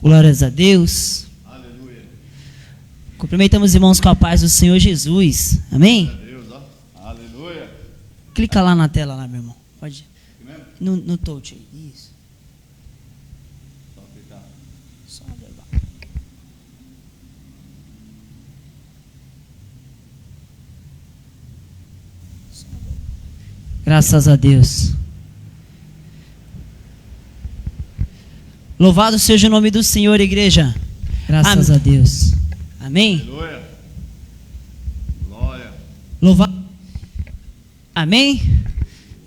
Glórias a Deus. Aleluia. Cumprimentamos os irmãos com a paz do Senhor Jesus. Amém? Glória a Deus, ó. Aleluia. Clica lá na tela, lá, meu irmão. Pode. Aqui mesmo? No touch aí. Isso. Só clicar. Só levar. Graças a Deus. Louvado seja o nome do Senhor, igreja. Graças a Deus. Amém? Aleluia. Glória. Louvado. Amém?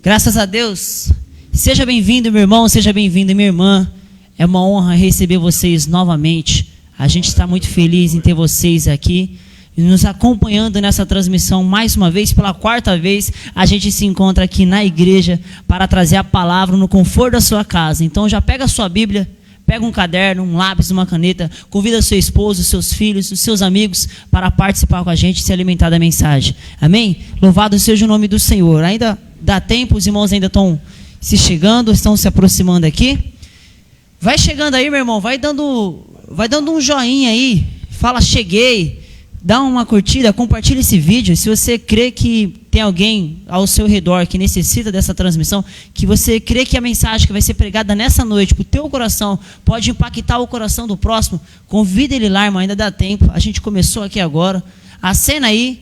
Graças a Deus. Seja bem-vindo, meu irmão, seja bem-vinda, minha irmã. É uma honra receber vocês novamente. A gente está muito feliz em ter vocês aqui e nos acompanhando nessa transmissão mais uma vez, pela quarta vez. A gente se encontra aqui na igreja para trazer a palavra no conforto da sua casa. Então já pega a sua Bíblia, pega um caderno, um lápis, uma caneta, convida seu esposo, seus filhos, os seus amigos para participar com a gente e se alimentar da mensagem. Amém? Louvado seja o nome do Senhor. Ainda dá tempo, os irmãos ainda estão se chegando, estão se aproximando aqui. Vai chegando aí, meu irmão, vai dando um joinha aí, fala cheguei, dá uma curtida, compartilha esse vídeo. Se você crê que tem alguém ao seu redor que necessita dessa transmissão, que você crê que a mensagem que vai ser pregada nessa noite para o teu coração pode impactar o coração do próximo, convida ele lá, irmão, ainda dá tempo. A gente começou aqui agora. Acena aí,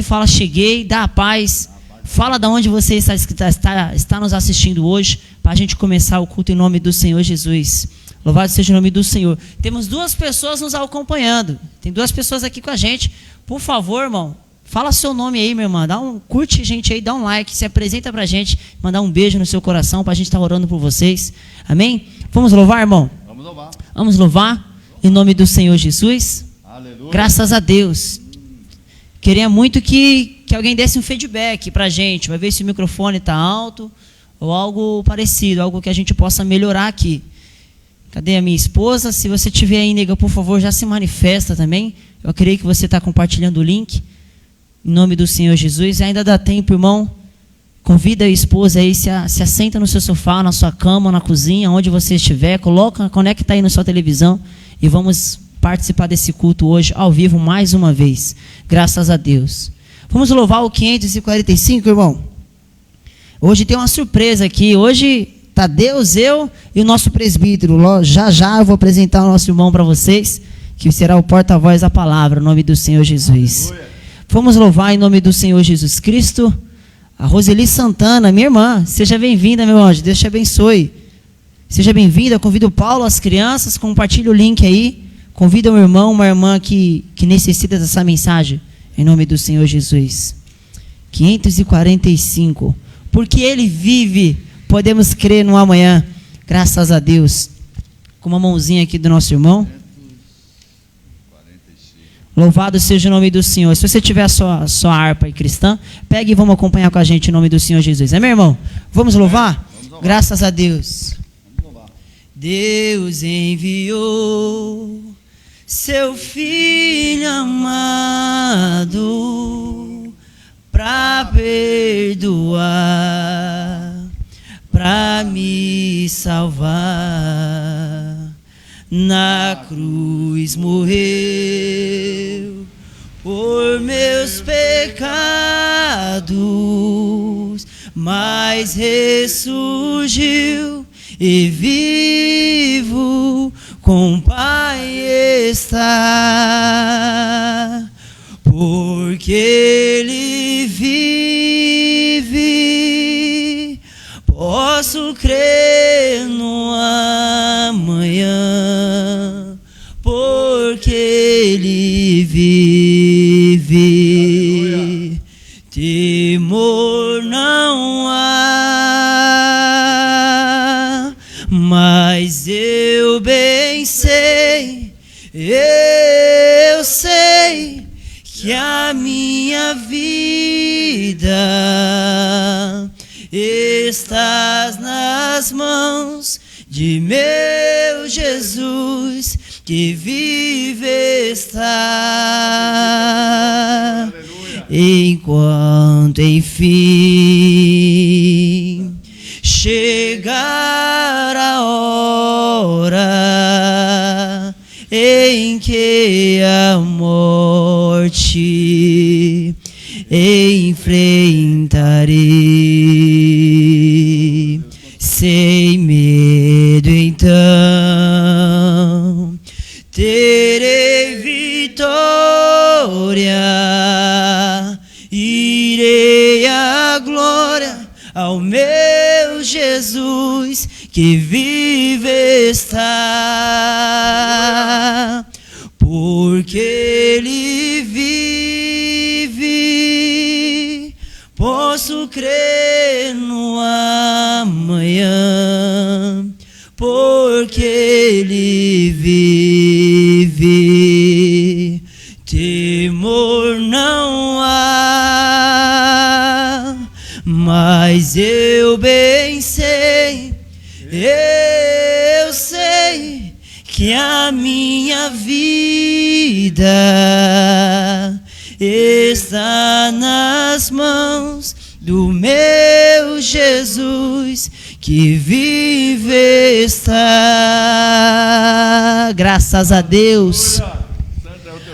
fala cheguei, dá a paz. Fala de onde você está nos assistindo hoje, para a gente começar o culto em nome do Senhor Jesus. Louvado seja o nome do Senhor. Temos duas pessoas nos acompanhando. Tem duas pessoas aqui com a gente. Por favor, irmão, fala seu nome aí, minha irmã. Curte a gente aí, dá um like, se apresenta pra gente, mandar um beijo no seu coração, pra gente estar orando por vocês. Amém? Vamos louvar, irmão? Vamos louvar. Vamos louvar em nome do Senhor Jesus. Aleluia. Graças a Deus. Queria muito que alguém desse um feedback pra gente, para ver se o microfone está alto ou algo parecido, algo que a gente possa melhorar aqui. Cadê a minha esposa? Se você tiver aí, nega, por favor, já se manifesta também. Eu creio que você está compartilhando o link. Em nome do Senhor Jesus. E ainda dá tempo, irmão. Convida a esposa aí, se assenta no seu sofá, na sua cama, na cozinha, onde você estiver. Conecta aí na sua televisão e vamos participar desse culto hoje, ao vivo, mais uma vez. Graças a Deus. Vamos louvar o 545, irmão. Hoje tem uma surpresa aqui. Hoje está Deus, eu e o nosso presbítero. Já eu vou apresentar o nosso irmão para vocês, que será o porta-voz da palavra, em nome do Senhor Jesus. Aleluia. Vamos louvar em nome do Senhor Jesus Cristo. A Roseli Santana, minha irmã, seja bem-vinda, meu anjo. Deus te abençoe. Seja bem-vinda. Convido o Paulo, as crianças, compartilhe o link aí. Convida um irmão, uma irmã que necessita dessa mensagem. Em nome do Senhor Jesus. 545. Porque Ele vive, podemos crer no amanhã. Graças a Deus. Com uma mãozinha aqui do nosso irmão. 545. Louvado seja o nome do Senhor. Se você tiver a sua harpa aí cristã, pegue e vamos acompanhar com a gente em nome do Senhor Jesus. Amém, irmão? Vamos louvar? Vamos louvar. Graças a Deus. Vamos louvar. Deus enviou seu Filho amado para perdoar, para me salvar. Na cruz morreu por meus pecados, mas ressurgiu e vivo com o Pai está, porque Ele vive, posso crer no amanhã, porque Ele vive. Aleluia. Temor não há, mas eu bem sei, eu sei que a minha vida estás nas mãos de meu Jesus, que vive está. Aleluia. Enquanto enfim chegar a hora enfrentarei. Sem medo então terei vitória, irei à glória ao meu Jesus que vive está, porque Ele vive, posso crer no amanhã, porque Ele vive, temor não há, mas eu bem sei, eu sei que a minha vida está nas mãos do meu Jesus que vive está. Graças a Deus.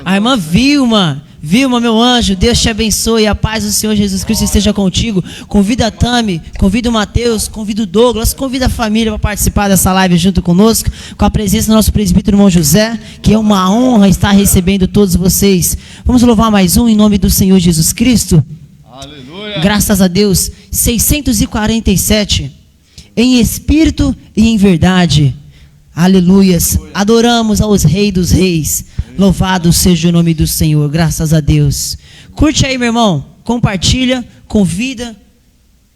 A irmã Vilma, meu anjo, Deus te abençoe, a paz do Senhor Jesus Cristo esteja contigo. Convida a Tami, convida o Mateus, convida o Douglas, convida a família para participar dessa live junto conosco, com a presença do nosso presbítero irmão José, que é uma honra estar recebendo todos vocês. Vamos louvar mais um em nome do Senhor Jesus Cristo. Aleluia. Graças a Deus. 647, em espírito e em verdade. Aleluias. Adoramos aos Reis dos Reis. Louvado seja o nome do Senhor, graças a Deus. Curte aí, meu irmão, compartilha, convida,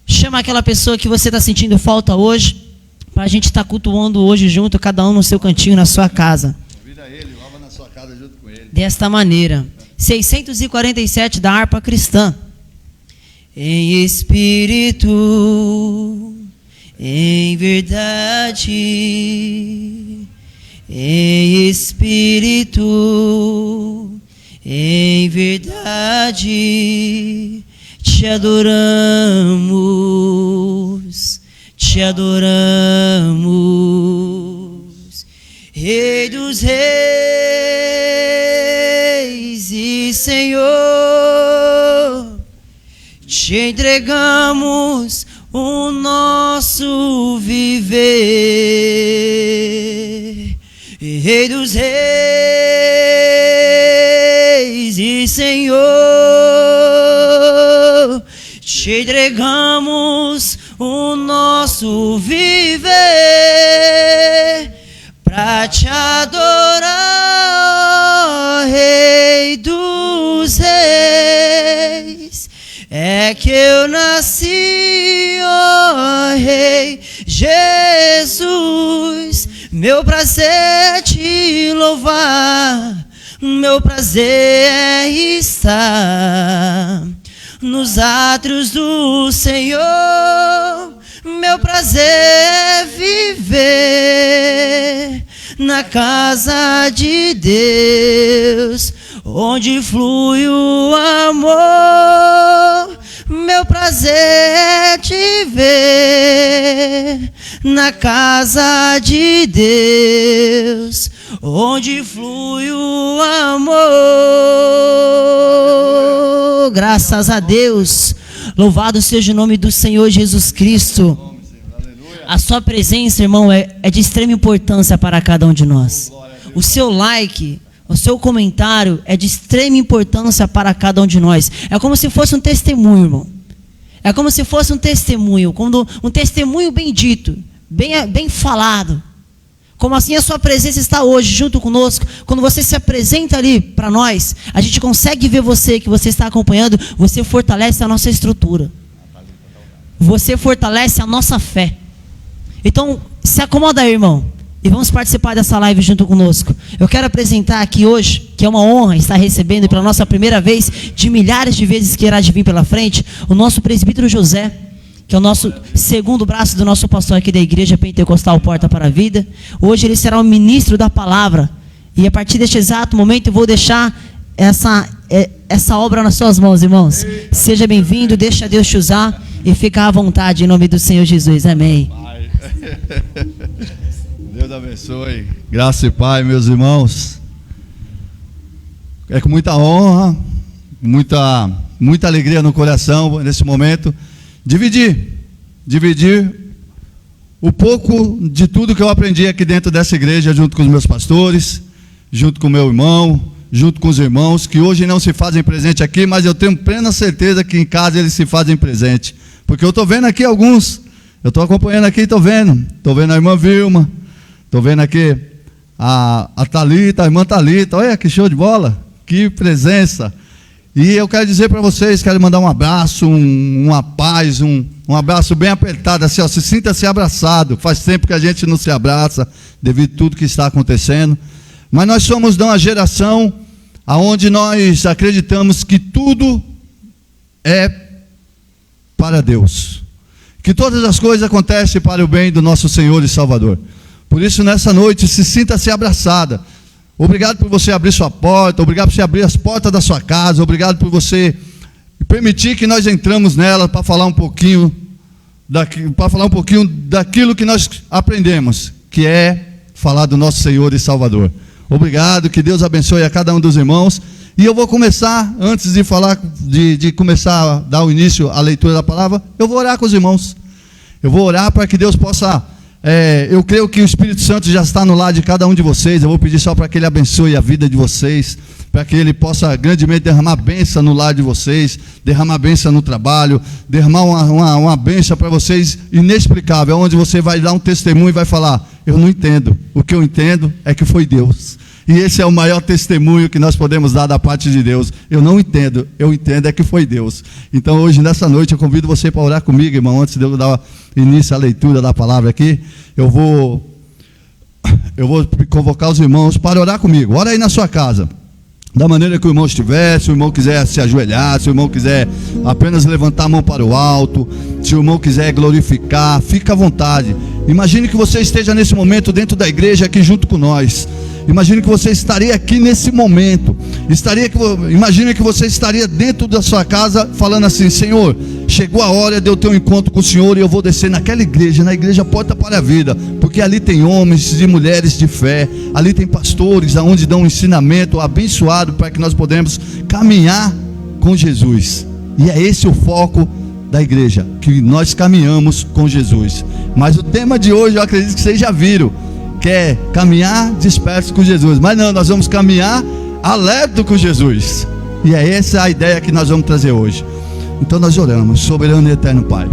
chama aquela pessoa que você está sentindo falta hoje, para a gente estar cultuando hoje junto, cada um no seu cantinho, na sua casa. Convida ele, lava na sua casa junto com ele. Desta maneira, 647 da harpa cristã. Em espírito, em verdade, em espírito, em verdade, te adoramos, Rei dos reis e Senhor, te entregamos o nosso viver. Rei dos reis e Senhor, te entregamos o nosso viver para te adorar, Rei dos reis. É que eu nasci, ó Rei Jesus. Meu prazer é te louvar, meu prazer é estar nos átrios do Senhor. Meu prazer é viver na casa de Deus, onde flui o amor. Meu prazer é te ver na casa de Deus, onde flui o amor. Graças a Deus. Louvado seja o nome do Senhor Jesus Cristo. A sua presença, irmão, é de extrema importância para cada um de nós. O seu like, o seu comentário é de extrema importância para cada um de nós. É como se fosse um testemunho, irmão. É como se fosse um testemunho, quando um testemunho bem dito, bem falado. Como assim a sua presença está hoje junto conosco. Quando você se apresenta ali para nós, a gente consegue ver você, que você está acompanhando. Você fortalece a nossa estrutura. Você fortalece a nossa fé. Então, se acomoda aí, irmão, e vamos participar dessa live junto conosco. Eu quero apresentar aqui hoje, que é uma honra estar recebendo pela nossa primeira vez, de milhares de vezes que irá de vir pela frente, o nosso presbítero José, que é o nosso segundo braço do nosso pastor aqui da Igreja Pentecostal Porta para a Vida. Hoje ele será o ministro da palavra. E a partir deste exato momento eu vou deixar essa obra nas suas mãos, irmãos. Seja bem-vindo, deixa Deus te usar e fica à vontade em nome do Senhor Jesus. Amém. Deus abençoe. Graça e paz, meus irmãos. É com muita honra, muita alegria no coração nesse momento, dividir o pouco de tudo que eu aprendi aqui dentro dessa igreja, junto com os meus pastores, junto com o meu irmão, junto com os irmãos, que hoje não se fazem presente aqui, mas eu tenho plena certeza que em casa eles se fazem presente, porque eu estou vendo aqui alguns, eu estou acompanhando aqui, estou vendo a irmã Vilma, estou vendo aqui a Thalita, a irmã Thalita, olha que show de bola, que presença. E eu quero dizer para vocês, quero mandar um abraço, uma paz, um abraço bem apertado, assim, ó, sinta-se abraçado. Faz tempo que a gente não se abraça, devido a tudo que está acontecendo. Mas nós somos de uma geração onde nós acreditamos que tudo é para Deus, que todas as coisas acontecem para o bem do nosso Senhor e Salvador. Por isso, nessa noite, sinta-se abraçada. Obrigado por você abrir sua porta, obrigado por você abrir as portas da sua casa, obrigado por você permitir que nós entramos nela para falar um pouquinho daquilo que nós aprendemos, que é falar do nosso Senhor e Salvador. Obrigado, que Deus abençoe a cada um dos irmãos. E eu vou começar, antes de falar, de começar a dar o início à leitura da palavra, eu vou orar com os irmãos. Eu vou orar para que Deus possa... eu creio que o Espírito Santo já está no lar de cada um de vocês. Eu vou pedir só para que Ele abençoe a vida de vocês, para que Ele possa grandemente derramar bênção no lar de vocês, derramar bênção no trabalho, derramar uma bênção para vocês inexplicável, onde você vai dar um testemunho e vai falar: eu não entendo, o que eu entendo é que foi Deus. E esse é o maior testemunho que nós podemos dar da parte de Deus. Eu não entendo, eu entendo é que foi Deus. Então hoje, nessa noite, eu convido você para orar comigo, irmão. Antes de eu dar início à leitura da palavra aqui, eu vou convocar os irmãos para orar comigo. Ora aí na sua casa, da maneira que o irmão estiver. Se o irmão quiser se ajoelhar, se o irmão quiser apenas levantar a mão para o alto, se o irmão quiser glorificar, fica à vontade. Imagine que você esteja nesse momento dentro da igreja aqui junto com nós. Imagine que você estaria aqui nesse momento. Imagine que você estaria dentro da sua casa falando assim: Senhor, chegou a hora de eu ter um encontro com o Senhor, e eu vou descer naquela igreja, na igreja Porta para a Vida, porque ali tem homens e mulheres de fé, ali tem pastores aonde dão um ensinamento abençoado para que nós podemos caminhar com Jesus. E é esse o foco da igreja, que nós caminhamos com Jesus. Mas o tema de hoje, eu acredito que vocês já viram, que é caminhar disperso com Jesus. Mas não, nós vamos caminhar alerta com Jesus. E é essa a ideia que nós vamos trazer hoje. Então nós oramos. Soberano e eterno Pai,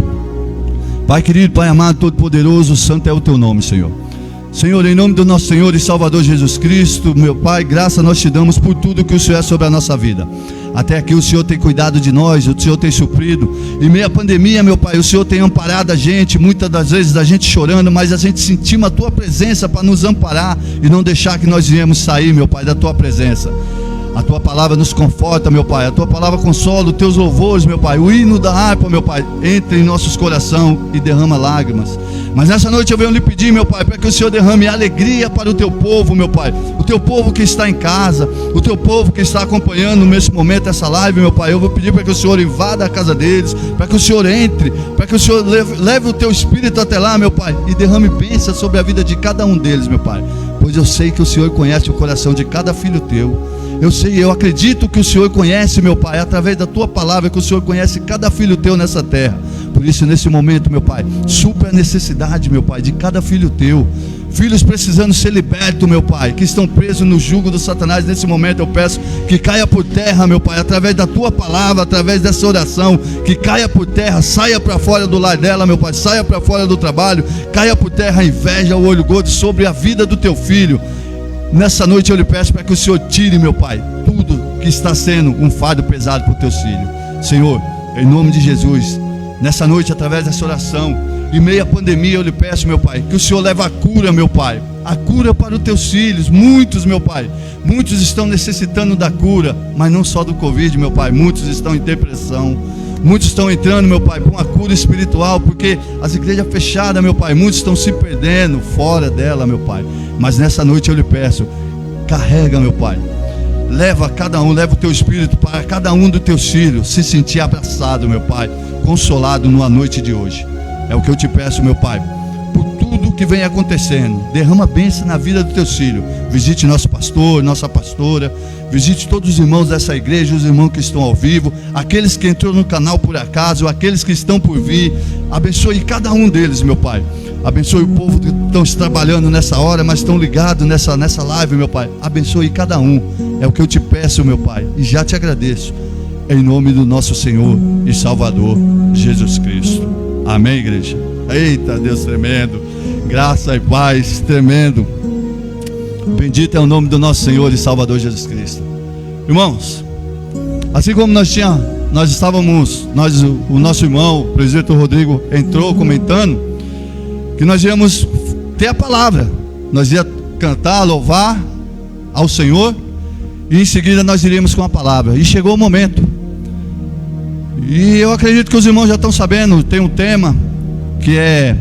Pai querido, Pai amado, todo-poderoso, santo é o teu nome, Senhor. Senhor, em nome do nosso Senhor e Salvador Jesus Cristo, meu Pai, graça nós te damos por tudo que o Senhor é sobre a nossa vida. Até aqui o Senhor tem cuidado de nós, o Senhor tem suprido. Em meio à pandemia, meu Pai, o Senhor tem amparado a gente, muitas das vezes a gente chorando, mas a gente sentiu a Tua presença para nos amparar e não deixar que nós viemos sair, meu Pai, da Tua presença. A Tua palavra nos conforta, meu Pai, a Tua palavra consola, os Teus louvores, meu Pai, o hino da harpa, meu Pai, entra em nossos corações e derrama lágrimas. Mas nessa noite eu venho lhe pedir, meu Pai, para que o Senhor derrame alegria para o Teu povo, meu Pai, o Teu povo que está em casa, o Teu povo que está acompanhando nesse momento essa live, meu Pai. Eu vou pedir para que o Senhor invada a casa deles, para que o Senhor entre, para que o Senhor leve o Teu Espírito até lá, meu Pai, e derrame bênção sobre a vida de cada um deles, meu Pai, pois eu sei que o Senhor conhece o coração de cada filho Teu. Eu acredito que o Senhor conhece, meu Pai, através da Tua palavra, que o Senhor conhece cada filho Teu nessa terra. Por isso, nesse momento, meu Pai, supra a necessidade, meu Pai, de cada filho Teu. Filhos precisando ser libertos, meu Pai, que estão presos no jugo do Satanás. Nesse momento eu peço que caia por terra, meu Pai, através da Tua palavra, através dessa oração, que caia por terra, saia para fora do lar dela, meu Pai, saia para fora do trabalho, caia por terra a inveja, o olho gordo sobre a vida do Teu filho. Nessa noite eu lhe peço para que o Senhor tire, meu Pai, tudo que está sendo um fardo pesado para os Teus filhos. Senhor, em nome de Jesus, nessa noite, através dessa oração, em meio à pandemia, eu lhe peço, meu Pai, que o Senhor leve a cura, meu Pai, a cura para os Teus filhos. Muitos, meu Pai, muitos estão necessitando da cura, mas não só do Covid, meu Pai, muitos estão em depressão, muitos estão entrando, meu Pai, com uma cura espiritual, porque as igrejas fechadas, meu Pai, muitos estão se perdendo fora dela, meu Pai. Mas nessa noite eu lhe peço, carrega, meu Pai, leva cada um, leva o Teu Espírito para cada um dos Teus filhos se sentir abraçado, meu Pai, consolado numa noite de hoje. É o que eu te peço, meu Pai, por tudo que vem acontecendo. Derrama bênção na vida dos Teus filhos. Visite nosso pastor, nossa pastora, Visite todos os irmãos dessa igreja, os irmãos que estão ao vivo, aqueles que entrou no canal por acaso, aqueles que estão por vir. Abençoe cada um deles, meu Pai. Abençoe o povo que estão trabalhando nessa hora, mas estão ligados nessa live, meu Pai. Abençoe cada um. É o que eu te peço, meu Pai, e já te agradeço. Em nome do nosso Senhor e Salvador Jesus Cristo. Amém, igreja? Eita, Deus tremendo. Graça e paz tremendo. Bendito é o nome do nosso Senhor e Salvador Jesus Cristo. Irmãos, assim como o nosso irmão, o presbítero Rodrigo, entrou comentando que nós íamos ter a palavra. Nós íamos cantar, louvar ao Senhor, e em seguida nós iríamos com a palavra. E chegou o momento. E eu acredito que os irmãos já estão sabendo, tem um tema que é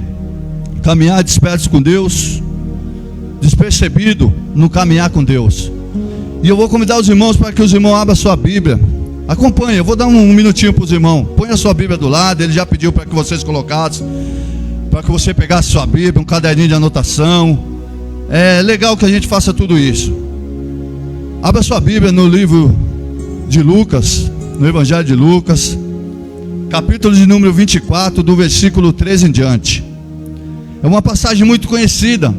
caminhar despertos com Deus, despercebido no caminhar com Deus. E eu vou convidar os irmãos para que os irmãos abram a sua Bíblia. Acompanhe, eu vou dar um minutinho para os irmãos. Põe a sua Bíblia do lado, ele já pediu para que vocês colocassem, para que você pegasse sua Bíblia, um caderninho de anotação. É legal que a gente faça tudo isso. Abra sua Bíblia no livro de Lucas, no Evangelho de Lucas, capítulo de número 24, do versículo 13 em diante. É uma passagem muito conhecida,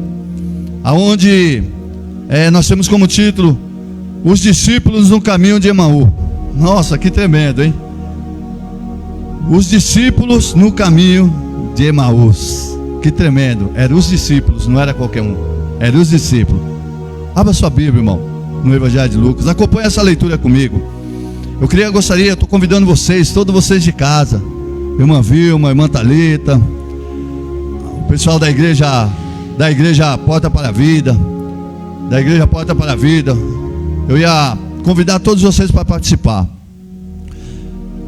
aonde nós temos como título os discípulos no caminho de Emaú. Nossa, que tremendo, hein? Os discípulos no caminho de Emaús. Que tremendo. Eram os discípulos, não era qualquer um. Eram os discípulos. Abra sua Bíblia, irmão, no Evangelho de Lucas. Acompanhe essa leitura comigo. Eu estou convidando vocês, todos vocês de casa, irmã Vilma, irmã Thalita, o pessoal da igreja Porta para a Vida, eu ia convidar todos vocês para participar.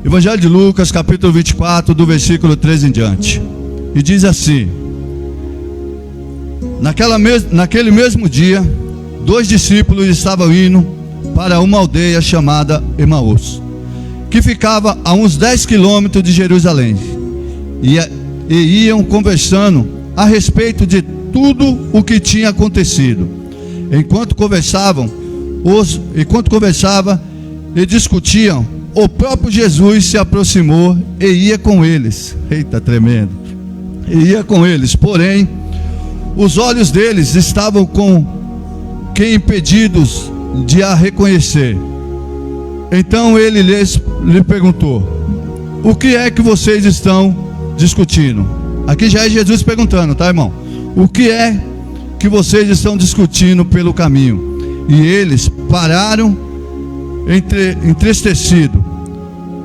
Evangelho de Lucas, capítulo 24, do versículo 13 em diante. E diz assim: naquele mesmo dia, 2 discípulos estavam indo para uma aldeia chamada Emaús, que ficava a uns 10 quilômetros de Jerusalém, e iam conversando a respeito de tudo o que tinha acontecido. Enquanto conversavam e discutiam, o próprio Jesus se aproximou e ia com eles. Eita, tremendo. E ia com eles, porém os olhos deles estavam com que impedidos de a reconhecer. Então ele lhe perguntou: o que é que vocês estão discutindo? Aqui já é Jesus perguntando, tá, irmão? O que é que vocês estão discutindo pelo caminho? E eles pararam entristecidos.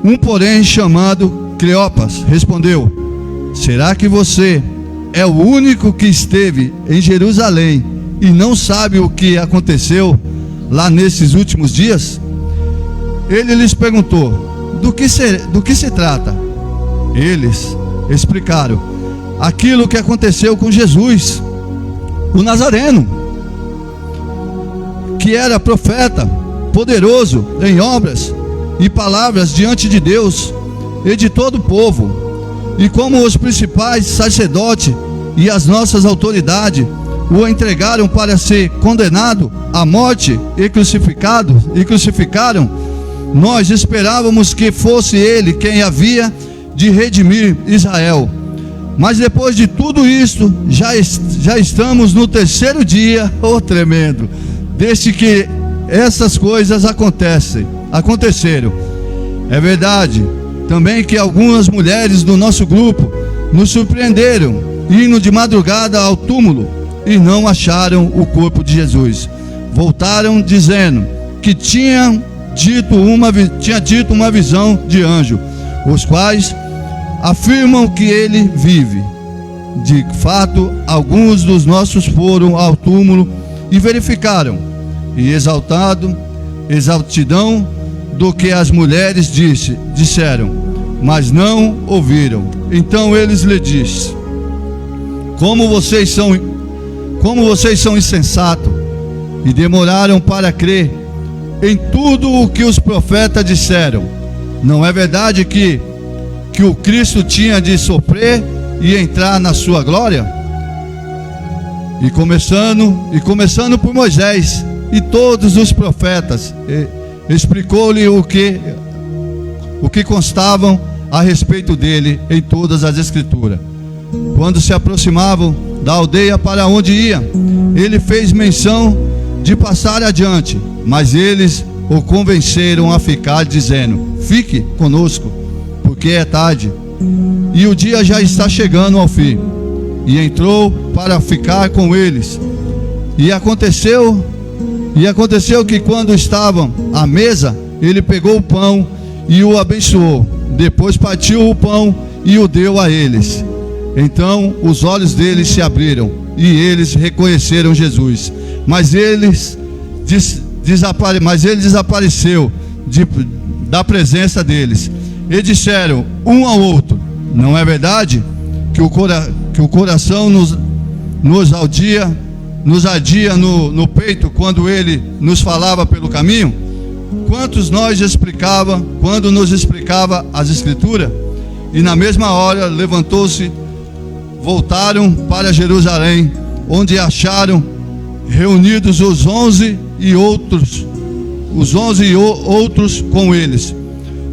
Um, porém, chamado Cleopas, respondeu: será que você é o único que esteve em Jerusalém e não sabe o que aconteceu lá nesses últimos dias? Ele lhes perguntou: do que se trata? Eles explicaram: aquilo que aconteceu com Jesus, o Nazareno, que era profeta, poderoso em obras e palavras diante de Deus e de todo o povo. E como os principais sacerdotes e as nossas autoridades o entregaram para ser condenado à morte e crucificaram, nós esperávamos que fosse ele quem havia de redimir Israel. Mas depois de tudo isso, já estamos no 3º dia, tremendo, desde que essas coisas aconteceram. É verdade também que algumas mulheres do nosso grupo nos surpreenderam, indo de madrugada ao túmulo, e não acharam o corpo de Jesus. Voltaram dizendo que tinha dito uma visão de anjo, os quais afirmam que ele vive. De fato, alguns dos nossos foram ao túmulo e verificaram, e exaltidão do que as mulheres disseram, mas não ouviram. Então eles lhe disse: como vocês são insensatos e demoraram para crer em tudo o que os profetas disseram. Não é verdade que o Cristo tinha de sofrer e entrar na sua glória? E começando por Moisés e todos os profetas. Explicou-lhe o que constavam a respeito dele em todas as escrituras. Quando se aproximavam da aldeia para onde ia, ele fez menção de passar adiante, mas eles o convenceram a ficar, dizendo: fique conosco, porque é tarde e o dia já está chegando ao fim. E entrou para ficar com eles. E aconteceu que quando estavam à mesa, ele pegou o pão e o abençoou. Depois partiu o pão e o deu a eles. Então os olhos deles se abriram e eles reconheceram Jesus. Mas ele desapareceu da presença deles. E disseram um ao outro: não é verdade que o coração nos ardia no peito quando ele nos falava pelo caminho? Quando nos explicava as escrituras? E na mesma hora levantou-se, voltaram para Jerusalém, onde acharam reunidos os 11 e outros com eles,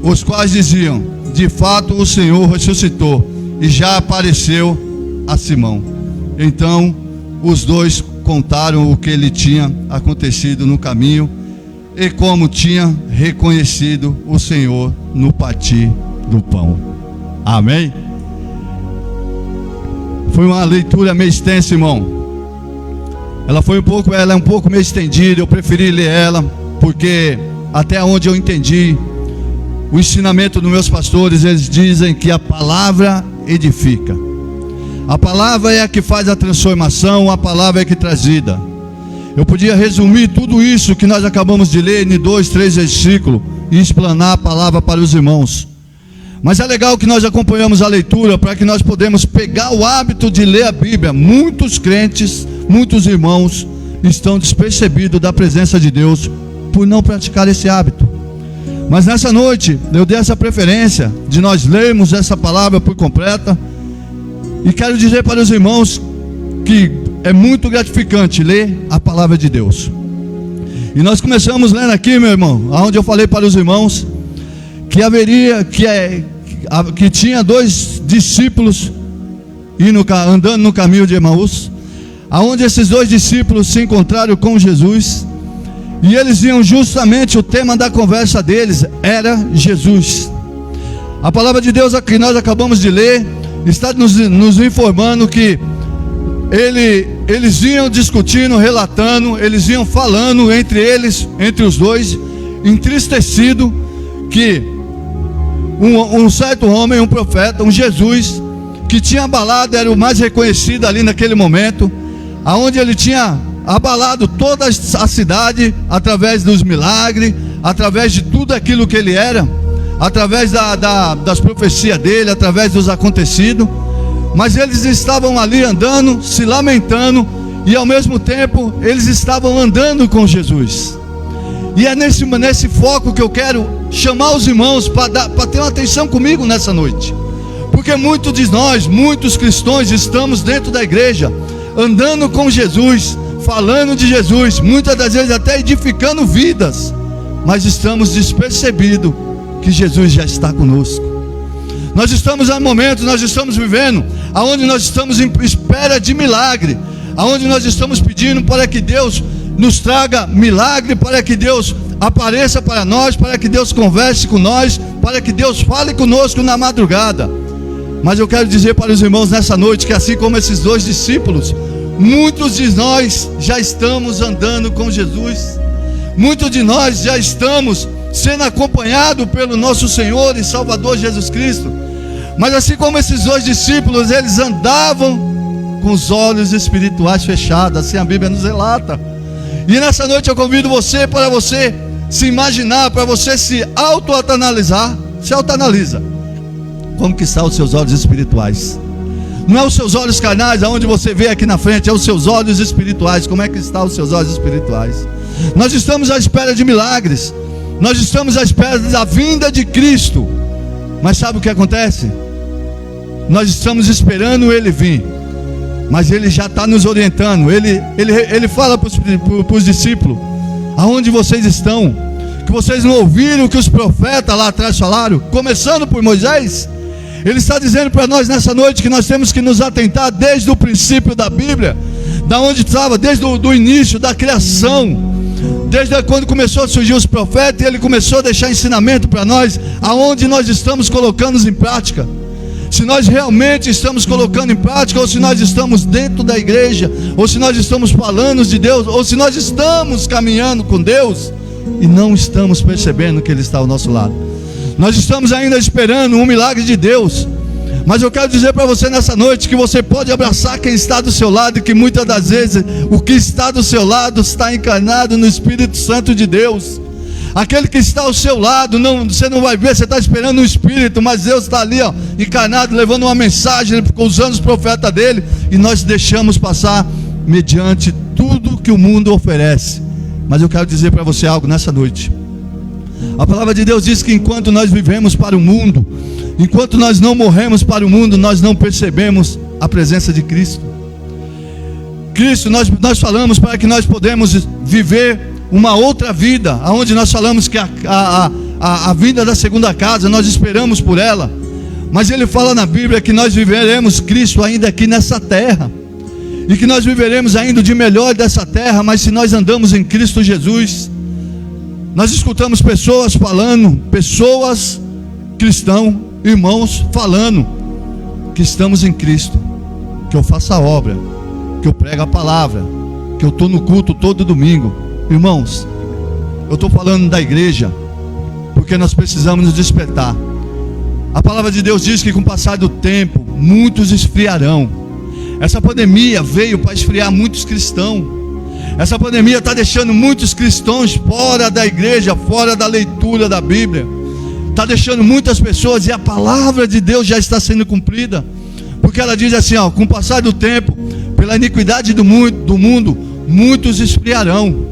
os quais diziam: de fato o Senhor ressuscitou e já apareceu a Simão. Então os dois contaram o que lhe tinha acontecido no caminho e como tinha reconhecido o Senhor no partir do pão. Amém? Foi uma leitura meio extensa, irmão. Ela é um pouco meio estendida. Eu preferi ler ela porque até onde eu entendi o ensinamento dos meus pastores, eles dizem que a palavra edifica. A palavra é a que faz a transformação, a palavra é a que traz vida. Eu podia resumir tudo isso que nós acabamos de ler em 2, 3 versículos e explanar a palavra para os irmãos. Mas é legal que nós acompanhamos a leitura para que nós podemos pegar o hábito de ler a Bíblia. Muitos crentes, muitos irmãos estão despercebidos da presença de Deus por não praticar esse hábito. Mas nessa noite eu dei essa preferência de nós lermos essa palavra por completa. E quero dizer para os irmãos que é muito gratificante ler a palavra de Deus. E nós começamos lendo aqui, meu irmão, onde eu falei para os irmãos que tinha 2 discípulos andando no caminho de Emaús, aonde esses 2 discípulos se encontraram com Jesus. E eles iam justamente, o tema da conversa deles era Jesus. A palavra de Deus que nós acabamos de ler está nos informando que eles iam discutindo, relatando, eles iam falando entre os dois, entristecido, que um certo homem, um profeta, um Jesus, que tinha abalado, era o mais reconhecido ali naquele momento, aonde ele tinha abalado toda a cidade através dos milagres, através de tudo aquilo que ele era, através das profecias dele, através dos acontecidos. Mas eles estavam ali andando, se lamentando, e ao mesmo tempo eles estavam andando com Jesus. E é nesse foco que eu quero chamar os irmãos para ter uma atenção comigo nessa noite. Porque muitos de nós, muitos cristãos, estamos dentro da igreja, andando com Jesus, falando de Jesus, muitas das vezes até edificando vidas, mas estamos despercebidos que Jesus já está conosco. Nós estamos há momentos, nós estamos vivendo aonde nós estamos em espera de milagre, aonde nós estamos pedindo para que Deus nos traga milagre, para que Deus apareça para nós, para que Deus converse com nós, para que Deus fale conosco na madrugada. Mas eu quero dizer para os irmãos nessa noite que assim como esses 2 discípulos, muitos de nós já estamos andando com Jesus. Muitos de nós já estamos sendo acompanhados pelo nosso Senhor e Salvador Jesus Cristo. Mas assim como esses 2 discípulos, eles andavam com os olhos espirituais fechados, assim a Bíblia nos relata. E nessa noite eu convido você para você se imaginar, para você se autoanalisar. Se autoanalisa. Como que estão os seus olhos espirituais? Não é os seus olhos carnais, aonde você vê aqui na frente, é os seus olhos espirituais. Como é que estão os seus olhos espirituais? Nós estamos à espera de milagres. Nós estamos à espera da vinda de Cristo. Mas sabe o que acontece? Nós estamos esperando Ele vir, mas Ele já está nos orientando. Ele fala para os discípulos aonde vocês estão, que vocês não ouviram o que os profetas lá atrás falaram, começando por Moisés. Ele está dizendo para nós nessa noite que nós temos que nos atentar desde o princípio da Bíblia, da onde estava, desde o início da criação, desde quando começou a surgir os profetas, e ele começou a deixar ensinamento para nós, aonde nós estamos colocando em prática. Se nós realmente estamos colocando em prática, ou se nós estamos dentro da igreja, ou se nós estamos falando de Deus, ou se nós estamos caminhando com Deus e não estamos percebendo que Ele está ao nosso lado. Nós estamos ainda esperando um milagre de Deus. Mas eu quero dizer para você nessa noite que você pode abraçar quem está do seu lado, e que muitas das vezes o que está do seu lado está encarnado no Espírito Santo de Deus. Aquele que está ao seu lado, você não vai ver, você está esperando um Espírito, mas Deus está ali, encarnado, levando uma mensagem, usando os profetas dele, e nós deixamos passar mediante tudo que o mundo oferece. Mas eu quero dizer para você algo nessa noite. A palavra de Deus diz que enquanto nós vivemos para o mundo, enquanto nós não morremos para o mundo, nós não percebemos a presença de Cristo. Cristo, nós falamos para que nós podemos viver uma outra vida, onde nós falamos que a vinda da segunda casa, nós esperamos por ela. Mas ele fala na Bíblia que nós viveremos Cristo ainda aqui nessa terra, e que nós viveremos ainda de melhor dessa terra, mas se nós andamos em Cristo Jesus. Nós escutamos pessoas falando, pessoas cristãos, irmãos falando que estamos em Cristo, que eu faço a obra, que eu prego a palavra, que eu estou no culto todo domingo. Irmãos, eu estou falando da igreja, porque nós precisamos nos despertar. A palavra de Deus diz que com o passar do tempo, muitos esfriarão. Essa pandemia veio para esfriar muitos cristãos. Essa pandemia está deixando muitos cristãos fora da igreja, fora da leitura da Bíblia. Está deixando muitas pessoas, e a palavra de Deus já está sendo cumprida. Porque ela diz assim, com o passar do tempo, pela iniquidade do mundo, muitos esfriarão.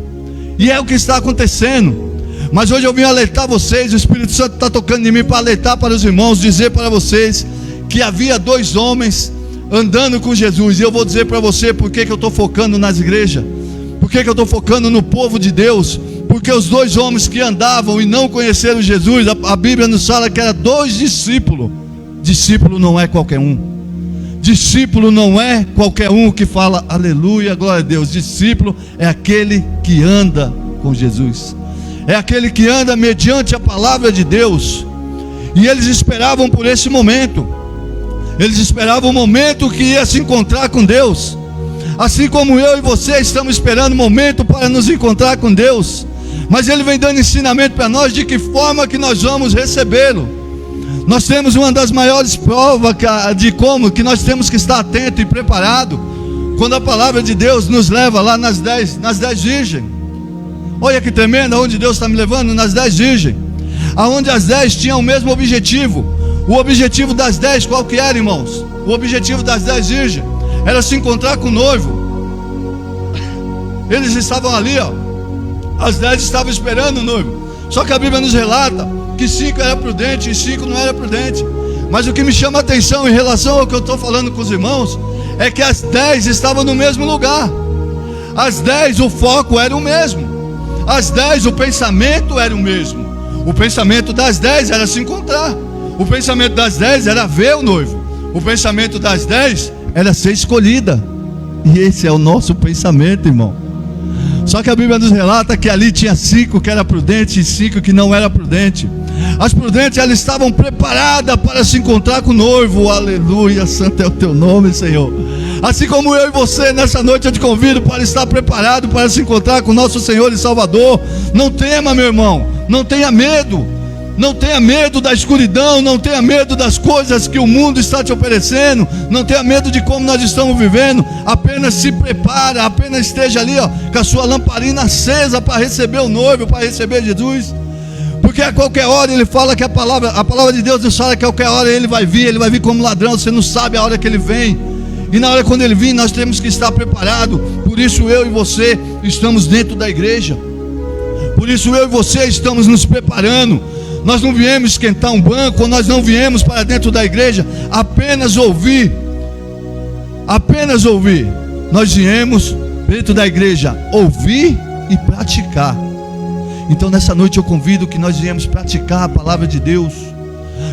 E é o que está acontecendo. Mas hoje eu vim alertar vocês, o Espírito Santo está tocando em mim para alertar para os irmãos, dizer para vocês que havia 2 homens andando com Jesus. E eu vou dizer para você por que eu estou focando nas igrejas, por que eu estou focando no povo de Deus. Porque os 2 homens que andavam e não conheceram Jesus, a Bíblia nos fala que eram 2 discípulos. Discípulo não é qualquer um. Discípulo não é qualquer um que fala aleluia, glória a Deus. Discípulo é aquele que anda com Jesus, é aquele que anda mediante a palavra de Deus. E eles esperavam por esse momento. Eles esperavam o momento que ia se encontrar com Deus. Assim como eu e você estamos esperando o momento para nos encontrar com Deus. Mas Ele vem dando ensinamento para nós de que forma que nós vamos recebê-lo. Nós temos uma das maiores provas de como que nós temos que estar atento e preparado, quando a palavra de Deus nos leva lá nas 10 virgens. Olha que tremendo, aonde Deus está me levando, nas 10 virgens, aonde as 10 tinham o mesmo objetivo. O objetivo das 10 qual que era, irmãos? O objetivo das 10 virgens era se encontrar com o noivo. Eles estavam ali, as 10 estavam esperando o noivo. Só que a Bíblia nos relata que 5 era prudente e 5 não era prudente. Mas o que me chama a atenção em relação ao que eu estou falando com os irmãos é que as 10 estavam no mesmo lugar. As 10, o foco era o mesmo. As 10, o pensamento era o mesmo. O pensamento das 10 era se encontrar. O pensamento das 10 era ver o noivo. O pensamento das 10 era ser escolhida. E esse é o nosso pensamento, irmão. Só que a Bíblia nos relata que ali tinha 5 que era prudente e 5 que não era prudente. As prudentes, elas estavam preparadas para se encontrar com o noivo. Aleluia, santo é o teu nome, Senhor. Assim como eu e você, nessa noite eu te convido para estar preparado para se encontrar com o nosso Senhor e Salvador. Não tema, meu irmão, não tenha medo. Não tenha medo da escuridão, não tenha medo das coisas que o mundo está te oferecendo, não tenha medo de como nós estamos vivendo. Apenas se prepara, apenas esteja ali com a sua lamparina acesa para receber o noivo, para receber Jesus. Porque a qualquer hora ele fala que a palavra de Deus nos fala que a qualquer hora ele vai vir como ladrão. Você não sabe a hora que ele vem. E na hora quando ele vir, nós temos que estar preparados. Por isso eu e você estamos dentro da igreja. Por isso eu e você estamos nos preparando. Nós não viemos esquentar um banco, nós não viemos para dentro da igreja apenas ouvir. Nós viemos dentro da igreja ouvir e praticar Então nessa noite eu convido que nós viemos praticar a palavra de Deus,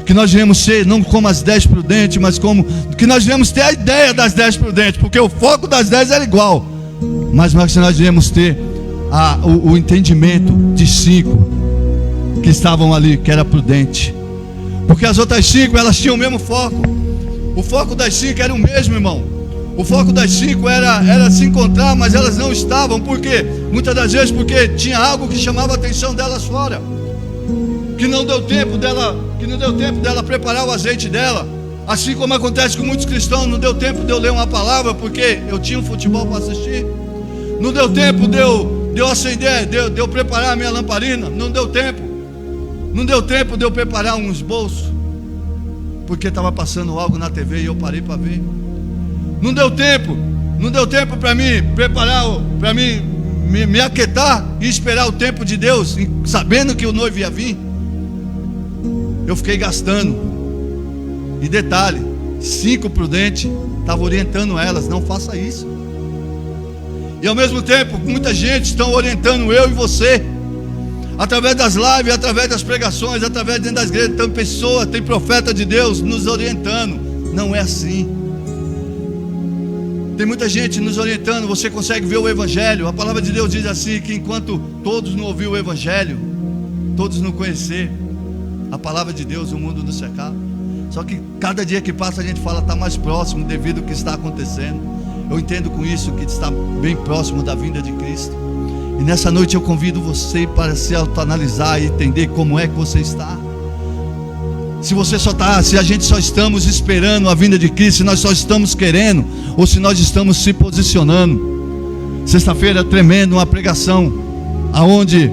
que nós viemos ser não como as 10 prudentes, mas como que nós viemos ter a ideia das 10 prudentes, porque o foco das 10 era igual, mas nós viemos ter o entendimento de 5 que estavam ali, que era prudente, porque as outras 5 elas tinham o mesmo foco. O foco das 5 era o mesmo, irmão. O foco das 5 era se encontrar, mas elas não estavam. Por quê? Muitas das vezes porque tinha algo que chamava a atenção delas fora, que não deu tempo dela preparar o azeite dela. Assim como acontece com muitos cristãos, não deu tempo de eu ler uma palavra porque eu tinha um futebol para assistir. Não deu tempo de eu acender, de eu preparar a minha lamparina. Não deu tempo. Não deu tempo de eu preparar uns bolsos, porque estava passando algo na TV e eu parei para ver. Não deu tempo para mim preparar, para mim me aquietar e esperar o tempo de Deus, sabendo que o noivo ia vir. Eu fiquei gastando. E detalhe, 5 prudentes estavam orientando elas: não faça isso. E ao mesmo tempo, muita gente está orientando eu e você, através das lives, através das pregações, através dentro das igrejas. Tem pessoa, tem profeta de Deus nos orientando. Não é assim. Tem muita gente nos orientando. Você consegue ver o Evangelho. A palavra de Deus diz assim, que enquanto todos não ouviram o Evangelho, todos não conhecer a palavra de Deus, o mundo nos cercar. Só que cada dia que passa a gente fala, está mais próximo devido ao que está acontecendo. Eu entendo com isso que está bem próximo da vinda de Cristo. E nessa noite eu convido você para se autoanalisar e entender como é que você está. Se a gente só estamos esperando a vinda de Cristo, se nós só estamos querendo, ou se nós estamos se posicionando. Sexta-feira, tremendo, uma pregação aonde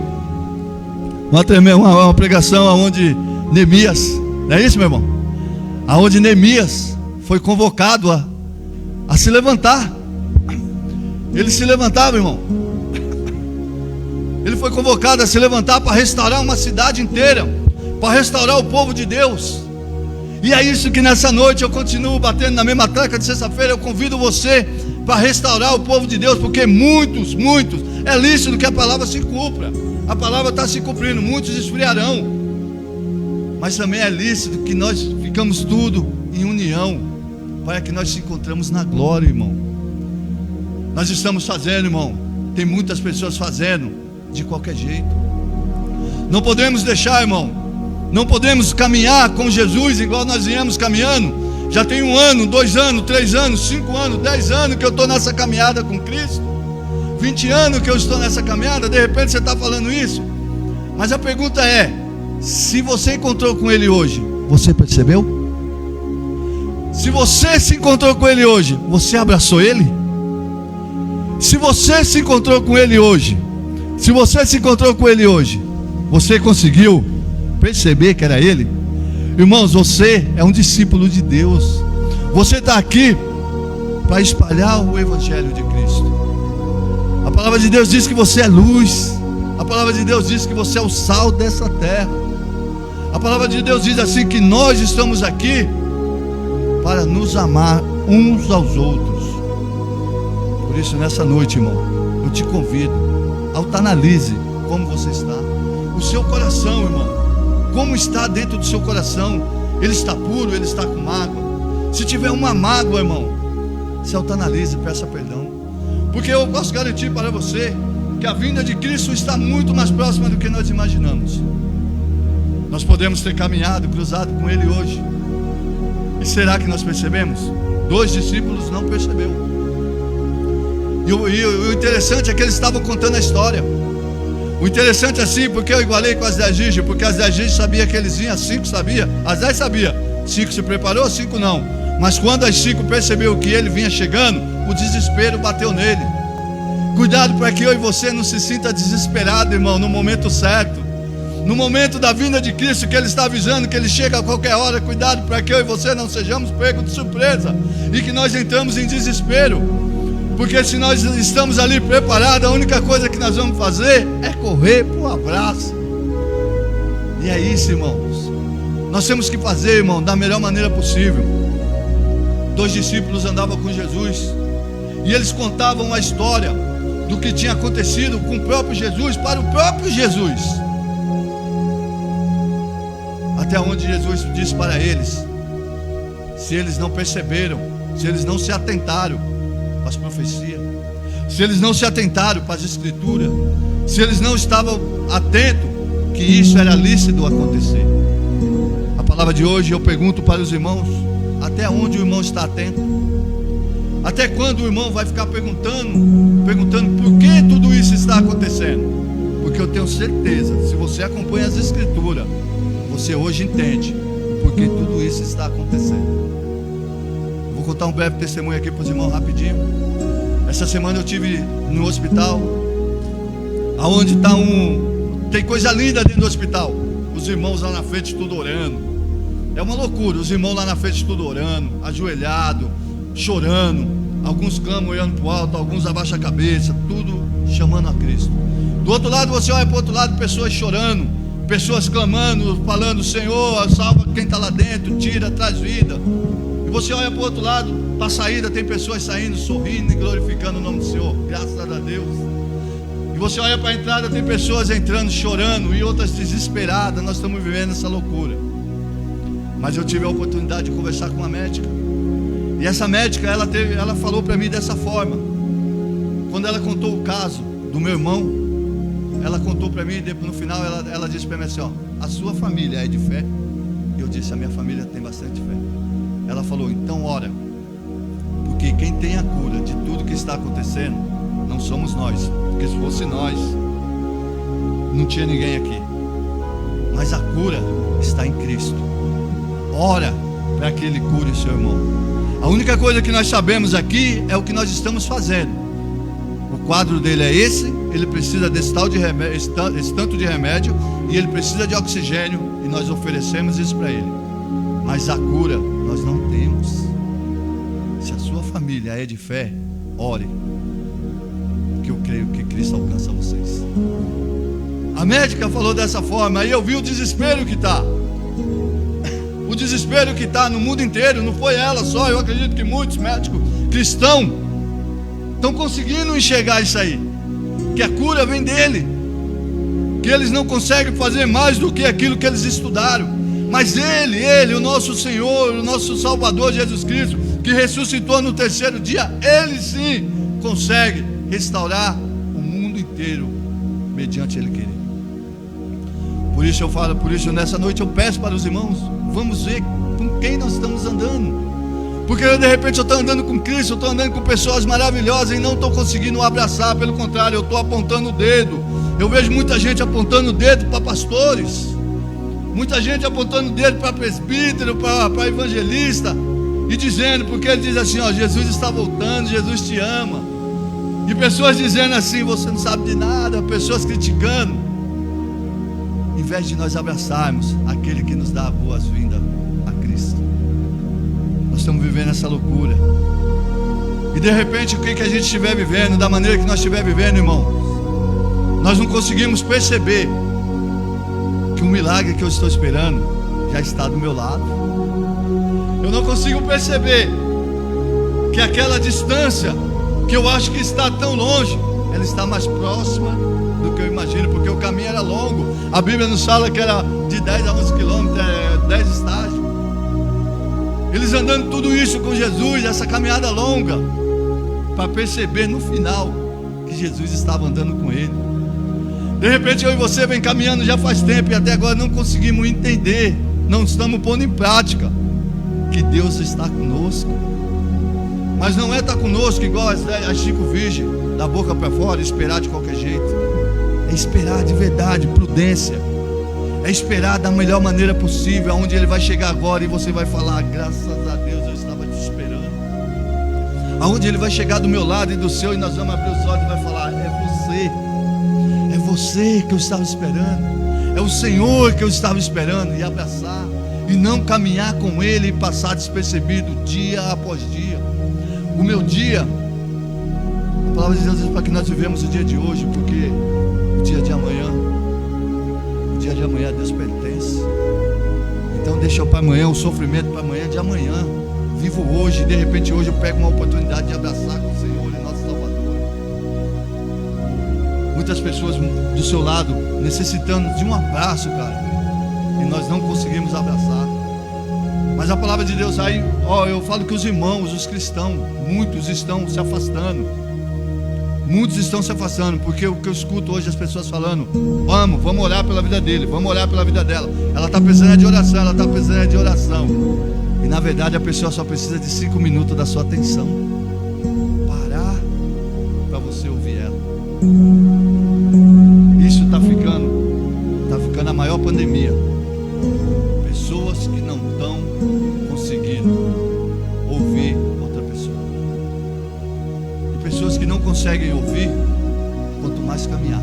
Neemias, não é isso, meu irmão? Aonde Neemias foi convocado a se levantar. Ele se levantava, irmão. Ele foi convocado a se levantar para restaurar uma cidade inteira, para restaurar o povo de Deus. E é isso que nessa noite eu continuo batendo na mesma tecla de sexta-feira. Eu convido você para restaurar o povo de Deus, porque muitos, é lícito que a palavra se cumpra. A palavra está se cumprindo, muitos esfriarão. Mas também é lícito que nós ficamos tudo em união, para que nós nos encontramos na glória, irmão. Nós estamos fazendo, irmão, tem muitas pessoas fazendo de qualquer jeito. Não podemos deixar, irmão, não podemos caminhar com Jesus igual nós viemos caminhando. Já tem 1 ano, 2 anos, 3 anos, 5 anos, 10 anos que eu estou nessa caminhada com Cristo, 20 anos que eu estou nessa caminhada. De repente você está falando isso, mas a pergunta é: se você encontrou com Ele hoje, você percebeu? Se você se encontrou com Ele hoje, você abraçou Ele? Se você se encontrou com Ele hoje, você conseguiu perceber que era Ele? Irmãos, você é um discípulo de Deus. Você está aqui para espalhar o Evangelho de Cristo. A palavra de Deus diz que você é luz. A palavra de Deus diz que você é o sal dessa terra. A palavra de Deus diz assim, que nós estamos aqui para nos amar uns aos outros. Por isso, nessa noite, irmão, eu te convido, autoanalise como você está. O seu coração, irmão, como está dentro do seu coração? Ele está puro, ele está com mágoa? Se tiver uma mágoa, irmão, se autoanalise, peça perdão. Porque eu posso garantir para você que a vinda de Cristo está muito mais próxima do que nós imaginamos. Nós podemos ter caminhado, cruzado com Ele hoje, e será que nós percebemos? 2 discípulos não perceberam. E o interessante é que eles estavam contando a história. O interessante é assim, porque eu igualei com as 10 virgens, porque as 10 virgens sabiam que eles vinham, 5 sabia, as 10 sabia, 5 se preparou, 5 não. Mas quando as 5 percebeu que ele vinha chegando, o desespero bateu nele. Cuidado para que eu e você não se sinta desesperado, irmão, no momento certo. No momento da vinda de Cristo, que Ele está avisando que Ele chega a qualquer hora. Cuidado para que eu e você não sejamos pegos de surpresa e que nós entramos em desespero. Porque se nós estamos ali preparados, a única coisa que nós vamos fazer é correr para um abraço. E é isso, irmãos. Nós temos que fazer, irmão, da melhor maneira possível. 2 discípulos andavam com Jesus e eles contavam a história. do que tinha acontecido com o próprio Jesus para o próprio Jesus. Até onde Jesus disse para eles: se eles não perceberam, se eles não se atentaram para as profecias, se eles não se atentaram para as escrituras, se eles não estavam atentos que isso era lícito acontecer. A palavra de hoje eu pergunto para os irmãos: até onde o irmão está atento? Até quando o irmão vai ficar perguntando por que tudo isso está acontecendo? Porque eu tenho certeza, se você acompanha as escrituras, você hoje entende por que tudo isso está acontecendo. Eu vou contar um breve testemunho aqui para os irmãos rapidinho. Essa semana eu estive no hospital, aonde está tem coisa linda dentro do hospital. Os irmãos lá na frente tudo orando. É uma loucura, os irmãos lá na frente tudo orando, ajoelhado, chorando. Alguns clamam olhando para o alto, alguns abaixam a cabeça, tudo chamando a Cristo. Do outro lado você olha para o outro lado, pessoas chorando, pessoas clamando, falando: Senhor, salva quem está lá dentro, tira, traz vida. E você olha para o outro lado, para a saída tem pessoas saindo, sorrindo e glorificando o nome do Senhor, graças a Deus. E você olha para a entrada, tem pessoas entrando, chorando, e outras desesperadas. Nós estamos vivendo essa loucura. Mas eu tive a oportunidade de conversar com uma médica, e essa médica, ela falou para mim dessa forma. Quando ela contou o caso do meu irmão, ela contou para mim, e no final ela disse para mim assim: ó, a sua família é de fé? E eu disse: a minha família tem bastante fé. Ela falou: então ora, porque quem tem a cura de tudo que está acontecendo não somos nós, porque se fosse nós, não tinha ninguém aqui. Mas a cura está em Cristo. Ora para que Ele cure o seu irmão. A única coisa que nós sabemos aqui é o que nós estamos fazendo. O quadro dele é esse: ele precisa desse tal de remédio, esse tanto de remédio, e ele precisa de oxigênio, e nós oferecemos isso para ele. Mas a cura nós não temos. Se a sua família é de fé, ore, que eu creio que Cristo alcança vocês. A médica falou dessa forma, aí eu vi o desespero que está. O desespero que está no mundo inteiro, não foi ela só. Eu acredito que muitos médicos cristãos estão conseguindo enxergar isso aí, que a cura vem dele, que eles não conseguem fazer mais do que aquilo que eles estudaram. Mas Ele, o nosso Senhor, o nosso Salvador Jesus Cristo, que ressuscitou no terceiro dia, Ele sim consegue restaurar o mundo inteiro, mediante Ele querer. Por isso nessa noite eu peço para os irmãos: vamos ver com quem nós estamos andando. Porque de repente eu estou andando com Cristo, eu estou andando com pessoas maravilhosas e não estou conseguindo abraçar. Pelo contrário, eu estou apontando o dedo. Eu vejo muita gente apontando o dedo para pastores, muita gente apontando o dedo para presbítero, para evangelista, e dizendo, porque ele diz assim: ó, Jesus está voltando, Jesus te ama. E pessoas dizendo assim: você não sabe de nada. Pessoas criticando, em vez de nós abraçarmos aquele que nos dá a boas-vindas a Cristo. Nós estamos vivendo essa loucura, e de repente o que a gente estiver vivendo, da maneira que nós estiver vivendo, irmão, nós não conseguimos perceber que o milagre que eu estou esperando já está do meu lado. Eu não consigo perceber que aquela distância que eu acho que está tão longe, ela está mais próxima do que eu imagino, porque o caminho era longo. A Bíblia nos fala que era de 10 a 11 quilômetros, 10 estágios. Eles andando tudo isso com Jesus, essa caminhada longa, para perceber no final que Jesus estava andando com ele. De repente eu e você vem caminhando já faz tempo, e até agora não conseguimos entender, não estamos pondo em prática que Deus está conosco. Mas não é estar conosco igual a Chico Virgem, da boca para fora, esperar de qualquer jeito. É esperar de verdade, prudência. É esperar da melhor maneira possível, aonde Ele vai chegar agora e você vai falar: graças a Deus eu estava te esperando. Aonde Ele vai chegar do meu lado e do seu, e nós vamos abrir os olhos e vai falar: é você que eu estava esperando, é o Senhor que eu estava esperando, e abraçar, e não caminhar com Ele e passar despercebido dia após dia. O meu dia, a palavra de Deus diz para que nós vivemos o dia de hoje, porque o dia de amanhã a Deus pertence. Então deixa para amanhã o sofrimento, para amanhã de amanhã. Vivo hoje, de repente hoje eu pego uma oportunidade de abraçar com o Senhor e nosso Salvador. Muitas pessoas do seu lado necessitando de um abraço, cara, e nós não conseguimos abraçar. Mas a palavra de Deus aí, eu falo que os irmãos, os cristãos, muitos estão se afastando. Muitos estão se afastando, porque o que eu escuto hoje as pessoas falando: vamos orar pela vida dele, vamos orar pela vida dela. Ela está precisando de oração, ela está precisando de oração. E na verdade a pessoa só precisa de 5 minutos da sua atenção. Parar para você ouvir ela. Isso está ficando a maior pandemia. Pessoas que não estão conseguindo ouvir outra pessoa. E pessoas que não conseguem ouvir, quanto mais caminhar.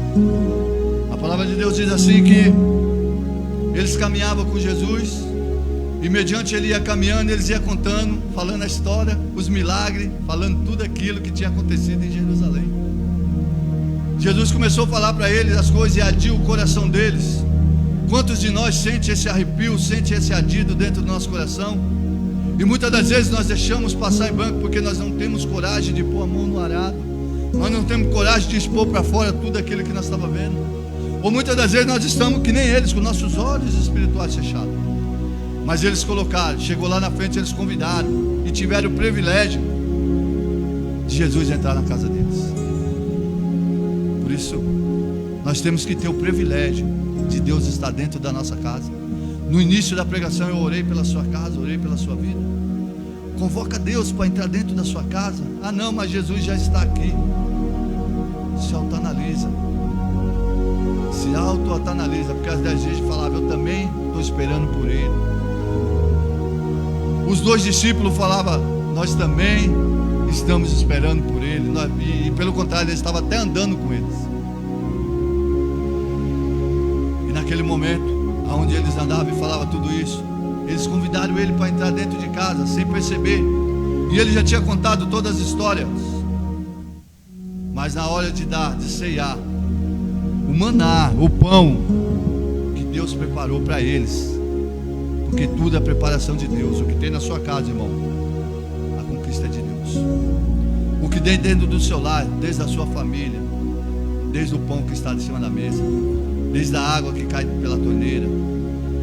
A palavra de Deus diz assim que eles caminhavam com Jesus, e mediante ele ia caminhando, eles iam contando, falando a história, os milagres, falando tudo aquilo que tinha acontecido em Jerusalém. Jesus começou a falar para eles as coisas e adia o coração deles. Quantos de nós sente esse arrepio, sente esse adido dentro do nosso coração? E muitas das vezes nós deixamos passar em branco porque nós não temos coragem de pôr a mão no arado. Nós não temos coragem de expor para fora tudo aquilo que nós estávamos vendo. Ou muitas das vezes nós estamos que nem eles, com nossos olhos espirituais fechados. Mas eles colocaram, chegou lá na frente, eles convidaram e tiveram o privilégio de Jesus entrar na casa deles. Por isso, nós temos que ter o privilégio de Deus estar dentro da nossa casa. No início da pregação eu orei pela sua casa, orei pela sua vida. Convoca Deus para entrar dentro da sua casa. Ah não, mas Jesus já está aqui. Se autoanalisa. Se autoanalisa, porque às vezes a gente falava: eu também estou esperando por ele. Os 2 discípulos falavam: nós também estamos esperando por ele. E pelo contrário, eles estavam até andando com eles. E naquele momento, onde eles andavam e falavam tudo isso, eles convidaram ele para entrar dentro de casa, sem perceber. E ele já tinha contado todas as histórias. Mas na hora de ceiar, o maná, o pão que Deus preparou para eles, porque tudo é preparação de Deus. O que tem na sua casa, irmão, a conquista é de Deus. O que tem dentro do seu lar, desde a sua família, desde o pão que está de cima da mesa, desde a água que cai pela torneira,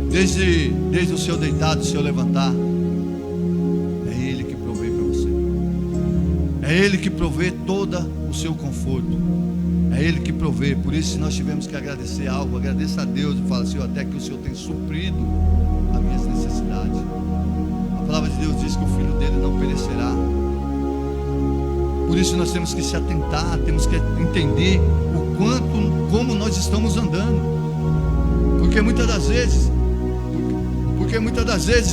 desde o seu deitado, o seu levantar, é Ele que provê para você. É Ele que provê todo o seu conforto. É Ele que provê. Por isso, se nós tivermos que agradecer algo, agradeça a Deus e fala: Senhor, até que o Senhor tem suprido as minhas necessidades. A palavra de Deus diz que o Filho dele não perecerá. Por isso nós temos que se atentar, temos que entender o quanto, como nós estamos andando. Porque muitas das vezes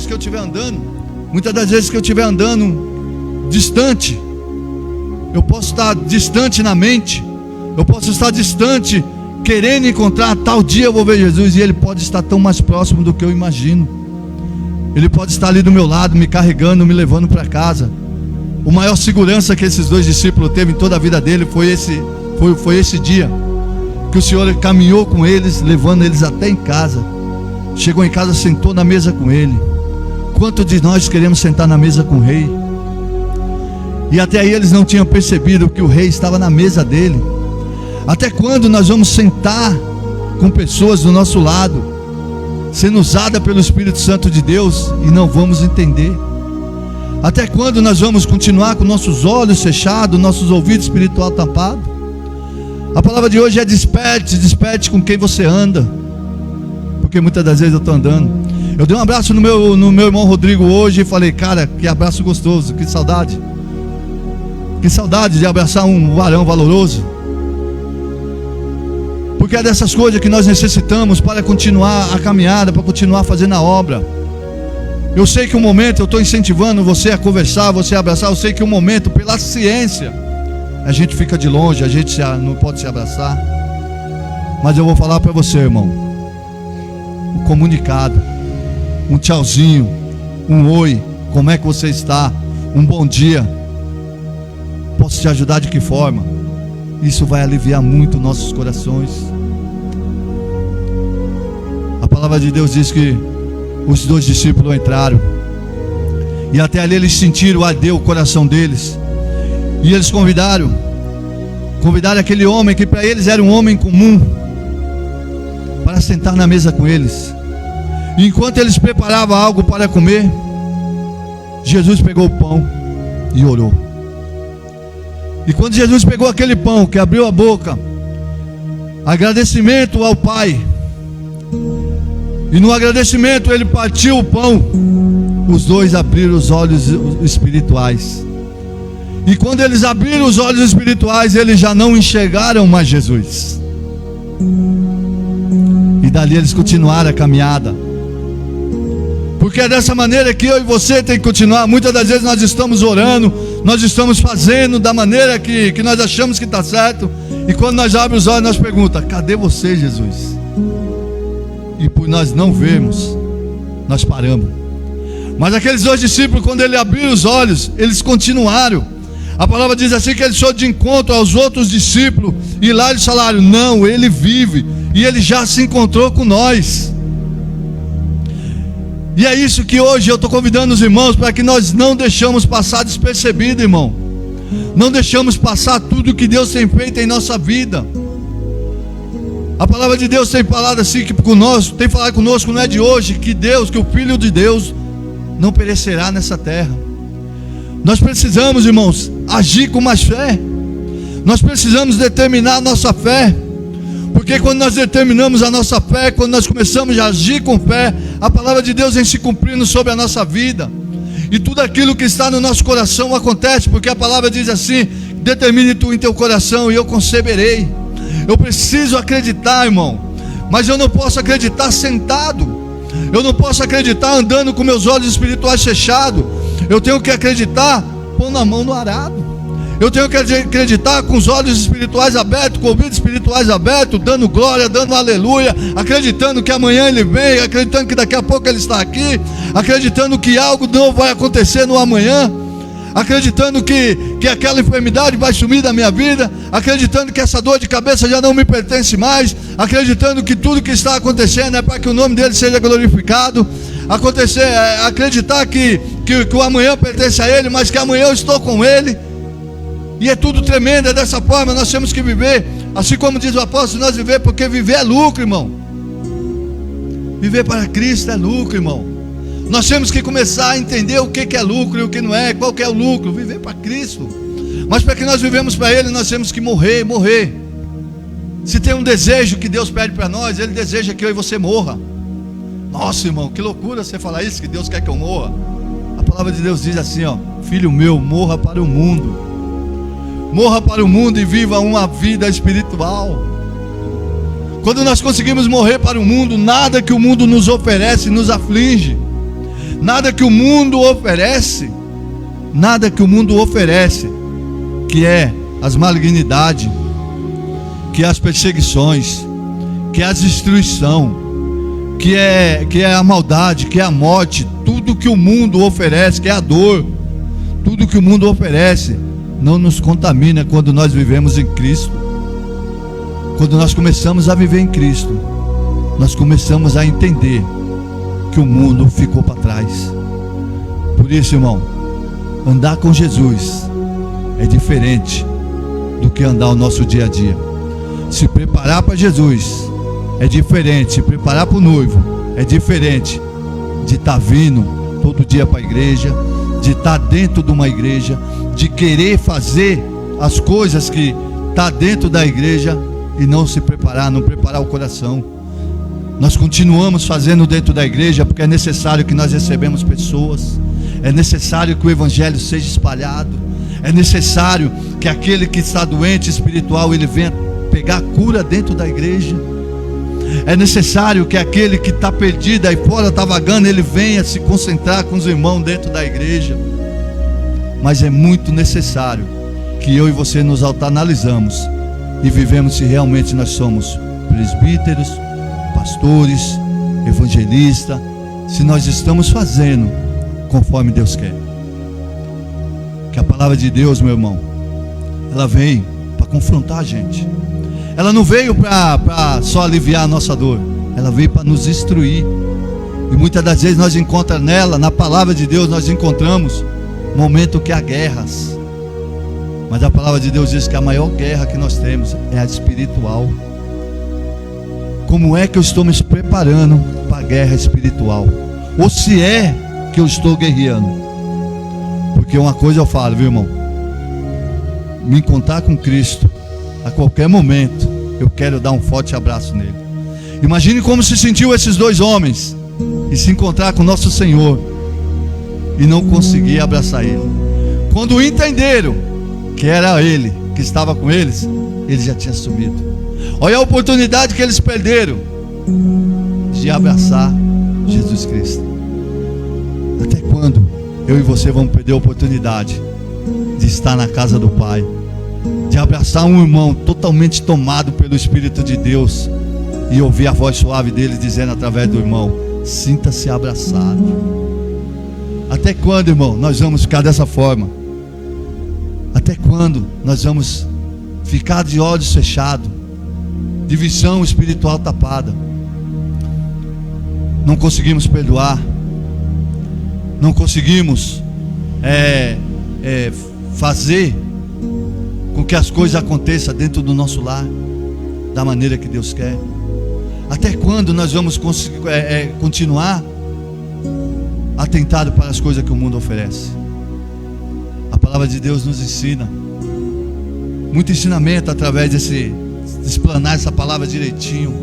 que eu estiver andando distante, eu posso estar distante na mente, eu posso estar distante, querendo encontrar, tal dia eu vou ver Jesus, e Ele pode estar tão mais próximo do que eu imagino. Ele pode estar ali do meu lado, me carregando, me levando para casa. O maior segurança que esses 2 discípulos teve em toda a vida dele foi esse dia que o Senhor caminhou com eles, levando eles até em casa. Chegou em casa, sentou na mesa com ele. Quantos de nós queremos sentar na mesa com o rei? E até aí eles não tinham percebido que o rei estava na mesa dele. Até quando nós vamos sentar com pessoas do nosso lado, sendo usada pelo Espírito Santo de Deus, e não vamos entender? Até quando nós vamos continuar com nossos olhos fechados, nossos ouvidos espirituais tapados? A palavra de hoje é: desperte com quem você anda. Porque muitas das vezes eu estou andando. Eu dei um abraço no meu irmão Rodrigo hoje e falei: cara, que abraço gostoso, que saudade. Que saudade de abraçar um varão valoroso. Porque é dessas coisas que nós necessitamos para continuar a caminhada, para continuar fazendo a obra. Eu sei que um momento eu estou incentivando você a conversar, você a abraçar. Eu sei que um momento, pela ciência, a gente fica de longe, a gente não pode se abraçar. Mas eu vou falar para você, irmão, um comunicado, um tchauzinho, um oi, como é que você está, um bom dia, posso te ajudar de que forma? Isso vai aliviar muito nossos corações. A palavra de Deus diz que os 2 discípulos entraram, e até ali eles sentiram arder o coração deles, e eles convidaram. Convidaram aquele homem que para eles era um homem comum para sentar na mesa com eles. E enquanto eles preparavam algo para comer, Jesus pegou o pão e orou. E quando Jesus pegou aquele pão, que abriu a boca, agradecimento ao Pai, e no agradecimento ele partiu o pão, os dois abriram os olhos espirituais. E quando eles abriram os olhos espirituais, eles já não enxergaram mais Jesus. E dali eles continuaram a caminhada. Porque é dessa maneira que eu e você tem que continuar. Muitas das vezes nós estamos orando, nós estamos fazendo da maneira que nós achamos que está certo. E quando nós abrimos os olhos, nós perguntamos: cadê você, Jesus? E por nós não vermos, nós paramos. Mas aqueles dois discípulos, quando ele abriu os olhos, eles continuaram. A palavra diz assim que eles foram de encontro aos outros discípulos, e lá eles falaram: não, ele vive, e ele já se encontrou com nós. E é isso que hoje eu estou convidando os irmãos, para que nós não deixamos passar despercebido, irmão. Não deixamos passar tudo que Deus tem feito em nossa vida. A palavra de Deus tem falado assim, que conosco, tem falado conosco, não é de hoje, que Deus, que o Filho de Deus não perecerá nessa terra. Nós precisamos, irmãos, agir com mais fé. Nós precisamos determinar a nossa fé. Porque quando nós determinamos a nossa fé, quando nós começamos a agir com fé, a palavra de Deus vem se cumprindo sobre a nossa vida. E tudo aquilo que está no nosso coração acontece, porque a palavra diz assim: determine tu em teu coração e eu conceberei. Eu preciso acreditar, irmão, mas eu não posso acreditar sentado. Eu não posso acreditar andando com meus olhos espirituais fechados. Eu tenho que acreditar pondo a mão no arado. Eu tenho que acreditar com os olhos espirituais abertos, com os ouvidos espirituais abertos, dando glória, dando aleluia, acreditando que amanhã ele vem, acreditando que daqui a pouco ele está aqui, acreditando que algo não vai acontecer no amanhã, acreditando que aquela enfermidade vai sumir da minha vida, acreditando que essa dor de cabeça já não me pertence mais, acreditando que tudo que está acontecendo é para que o nome dele seja glorificado, acreditar que o amanhã pertence a ele, mas que amanhã eu estou com ele. E é tudo tremendo, é dessa forma nós temos que viver. Assim como diz o apóstolo, nós viver, porque viver é lucro, irmão. Viver para Cristo é lucro, irmão. Nós temos que começar a entender o que é lucro e o que não é. Qual que é o lucro? Viver para Cristo. Mas para que nós vivemos para Ele, nós temos que morrer. Se tem um desejo que Deus pede para nós, Ele deseja que eu e você morra. Nossa, irmão, que loucura você falar isso, que Deus quer que eu morra. A palavra de Deus diz assim, ó: filho meu, morra para o mundo. Morra para o mundo e viva uma vida espiritual. Quando nós conseguimos morrer para o mundo, nada que o mundo nos oferece nos aflige. Nada que o mundo oferece, que é as malignidades, que é as perseguições, que é a destruição, que é a maldade, que é a morte, tudo que o mundo oferece, que é a dor, tudo que o mundo oferece não nos contamina quando nós vivemos em Cristo. Quando nós começamos a viver em Cristo, nós começamos a entender que o mundo ficou para trás. Por isso, irmão, andar com Jesus é diferente do que andar o nosso dia a dia. Se preparar para Jesus é diferente. Se preparar para o noivo é diferente de estar vindo todo dia para a igreja, de estar dentro de uma igreja, de querer fazer as coisas que está dentro da igreja e não se preparar, não preparar o coração. Nós continuamos fazendo dentro da igreja porque é necessário que nós recebemos pessoas, é necessário que o evangelho seja espalhado, é necessário que aquele que está doente espiritual, ele venha pegar cura dentro da igreja. É necessário que aquele que está perdido aí fora, está vagando, ele venha se concentrar com os irmãos dentro da igreja. Mas é muito necessário que eu e você nos autoanalisamos e vivemos se realmente nós somos presbíteros, pastores, evangelistas, se nós estamos fazendo conforme Deus quer. Que a palavra de Deus, meu irmão, ela vem para confrontar a gente. Ela não veio para só aliviar a nossa dor, ela veio para nos instruir. E muitas das vezes nós encontramos nela, na palavra de Deus, nós encontramos momento que há guerras. Mas a palavra de Deus diz que a maior guerra que nós temos é a espiritual. Como é que eu estou me preparando para a guerra espiritual? Ou se é que eu estou guerreando? Porque uma coisa eu falo, viu, irmão? Me encontrar com Cristo a qualquer momento, eu quero dar um forte abraço nele. Imagine como se sentiu esses dois homens e se encontrar com nosso Senhor e não conseguir abraçar ele. Quando entenderam que era ele que estava com eles, ele já tinha sumido. Olha a oportunidade que eles perderam de abraçar Jesus Cristo. Até quando eu e você vamos perder a oportunidade de estar na casa do Pai, de abraçar um irmão totalmente tomado pelo Espírito de Deus e ouvir a voz suave dele dizendo através do irmão: sinta-se abraçado. Até quando, irmão, nós vamos ficar dessa forma? Até quando nós vamos ficar de olhos fechados, de visão espiritual tapada? Não conseguimos perdoar, não conseguimos fazer com que as coisas aconteçam dentro do nosso lar da maneira que Deus quer. Até quando nós vamos continuar atentado para as coisas que o mundo oferece? A palavra de Deus nos ensina muito ensinamento através de explanar essa palavra direitinho,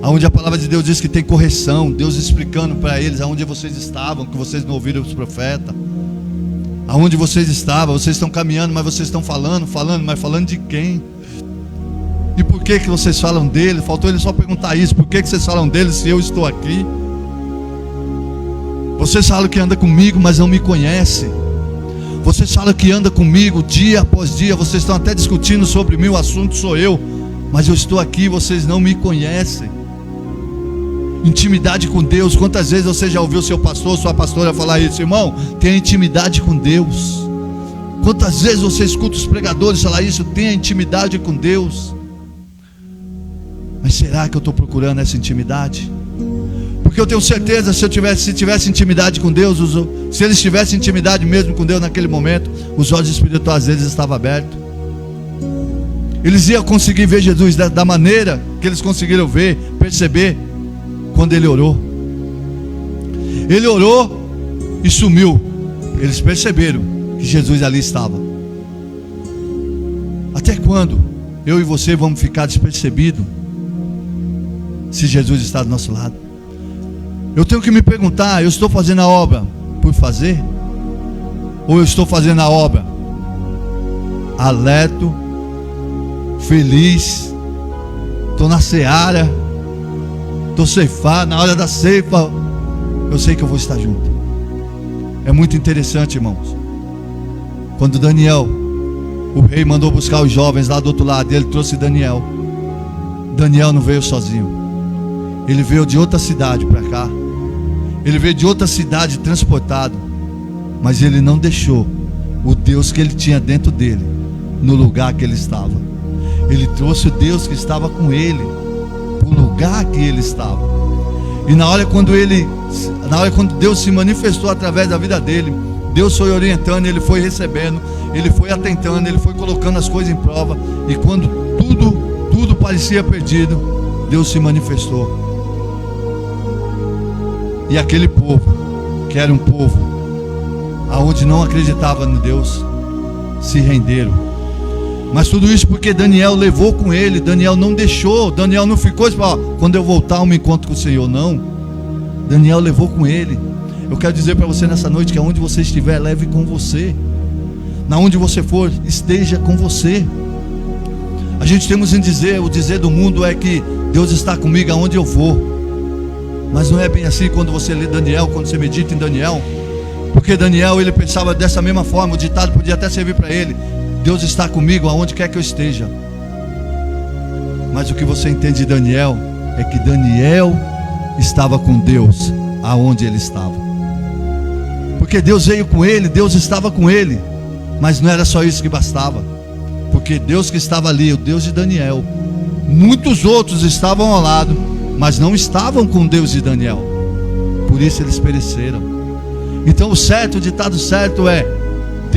aonde a palavra de Deus diz que tem correção, Deus explicando para eles aonde vocês estavam, que vocês não ouviram os profetas. Aonde vocês estavam, vocês estão caminhando, mas vocês estão falando, mas falando de quem? E por que vocês falam dele? Faltou ele só perguntar isso: por que vocês falam dele se eu estou aqui? Vocês falam que anda comigo, mas não me conhecem. Vocês falam que anda comigo dia após dia, vocês estão até discutindo sobre mim, o assunto sou eu, mas eu estou aqui, vocês não me conhecem. Intimidade com Deus. Quantas vezes você já ouviu seu pastor, sua pastora falar isso? Irmão, tenha intimidade com Deus. Quantas vezes você escuta os pregadores falar isso? Tenha intimidade com Deus. Mas será que eu estou procurando essa intimidade? Porque eu tenho certeza, se tivesse intimidade com Deus, se eles tivessem intimidade mesmo com Deus naquele momento, os olhos espirituais deles estavam abertos. Eles iam conseguir ver Jesus da maneira que eles conseguiram ver, perceber, quando ele orou. Ele orou e sumiu. Eles perceberam que Jesus ali estava. Até quando eu e você vamos ficar despercebidos se Jesus está do nosso lado? Eu tenho que me perguntar: eu estou fazendo a obra por fazer? Ou eu estou fazendo a obra alerto, feliz, estou na seara, estou ceifar, na hora da ceifa eu sei que eu vou estar junto. É muito interessante, irmãos, quando Daniel, o rei, mandou buscar os jovens lá do outro lado, ele trouxe Daniel. Daniel não veio sozinho, ele veio de outra cidade para cá. Ele veio de outra cidade transportado, mas ele não deixou o Deus que ele tinha dentro dele no lugar que ele estava. Ele trouxe o Deus que estava com ele para o lugar que ele estava. E na hora quando Deus se manifestou através da vida dele, Deus foi orientando, ele foi recebendo, ele foi atentando, ele foi colocando as coisas em prova. E quando tudo parecia perdido, Deus se manifestou. E aquele povo, que era um povo aonde não acreditava em Deus, se renderam. Mas tudo isso porque Daniel levou com ele. Daniel não deixou, Daniel não ficou assim: quando eu voltar eu me encontro com o Senhor. Não, Daniel levou com ele. Eu quero dizer para você nessa noite que aonde você estiver, leve com você. Na onde você for, esteja com você. A gente temos em dizer, o dizer do mundo é que Deus está comigo aonde eu vou. Mas não é bem assim quando você lê Daniel, quando você medita em Daniel. Porque Daniel, ele pensava dessa mesma forma. O ditado podia até servir para ele: Deus está comigo aonde quer que eu esteja. Mas o que você entende de Daniel é que Daniel estava com Deus aonde ele estava. Porque Deus veio com ele, Deus estava com ele. Mas não era só isso que bastava. Porque Deus que estava ali, o Deus de Daniel, muitos outros estavam ao lado, mas não estavam com Deus de Daniel. Por isso eles pereceram. Então o ditado certo é: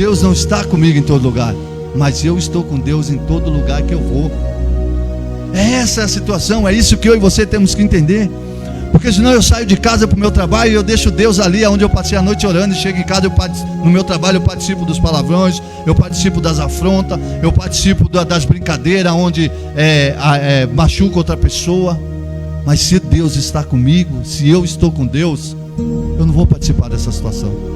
Deus não está comigo em todo lugar, mas eu estou com Deus em todo lugar que eu vou. Essa é a situação, é isso que eu e você temos que entender. Porque senão eu saio de casa para o meu trabalho e eu deixo Deus ali onde eu passei a noite orando, e chego em casa, no meu trabalho eu participo dos palavrões, eu participo das afrontas, eu participo das brincadeiras onde machuca outra pessoa. Mas se Deus está comigo, se eu estou com Deus, eu não vou participar dessa situação.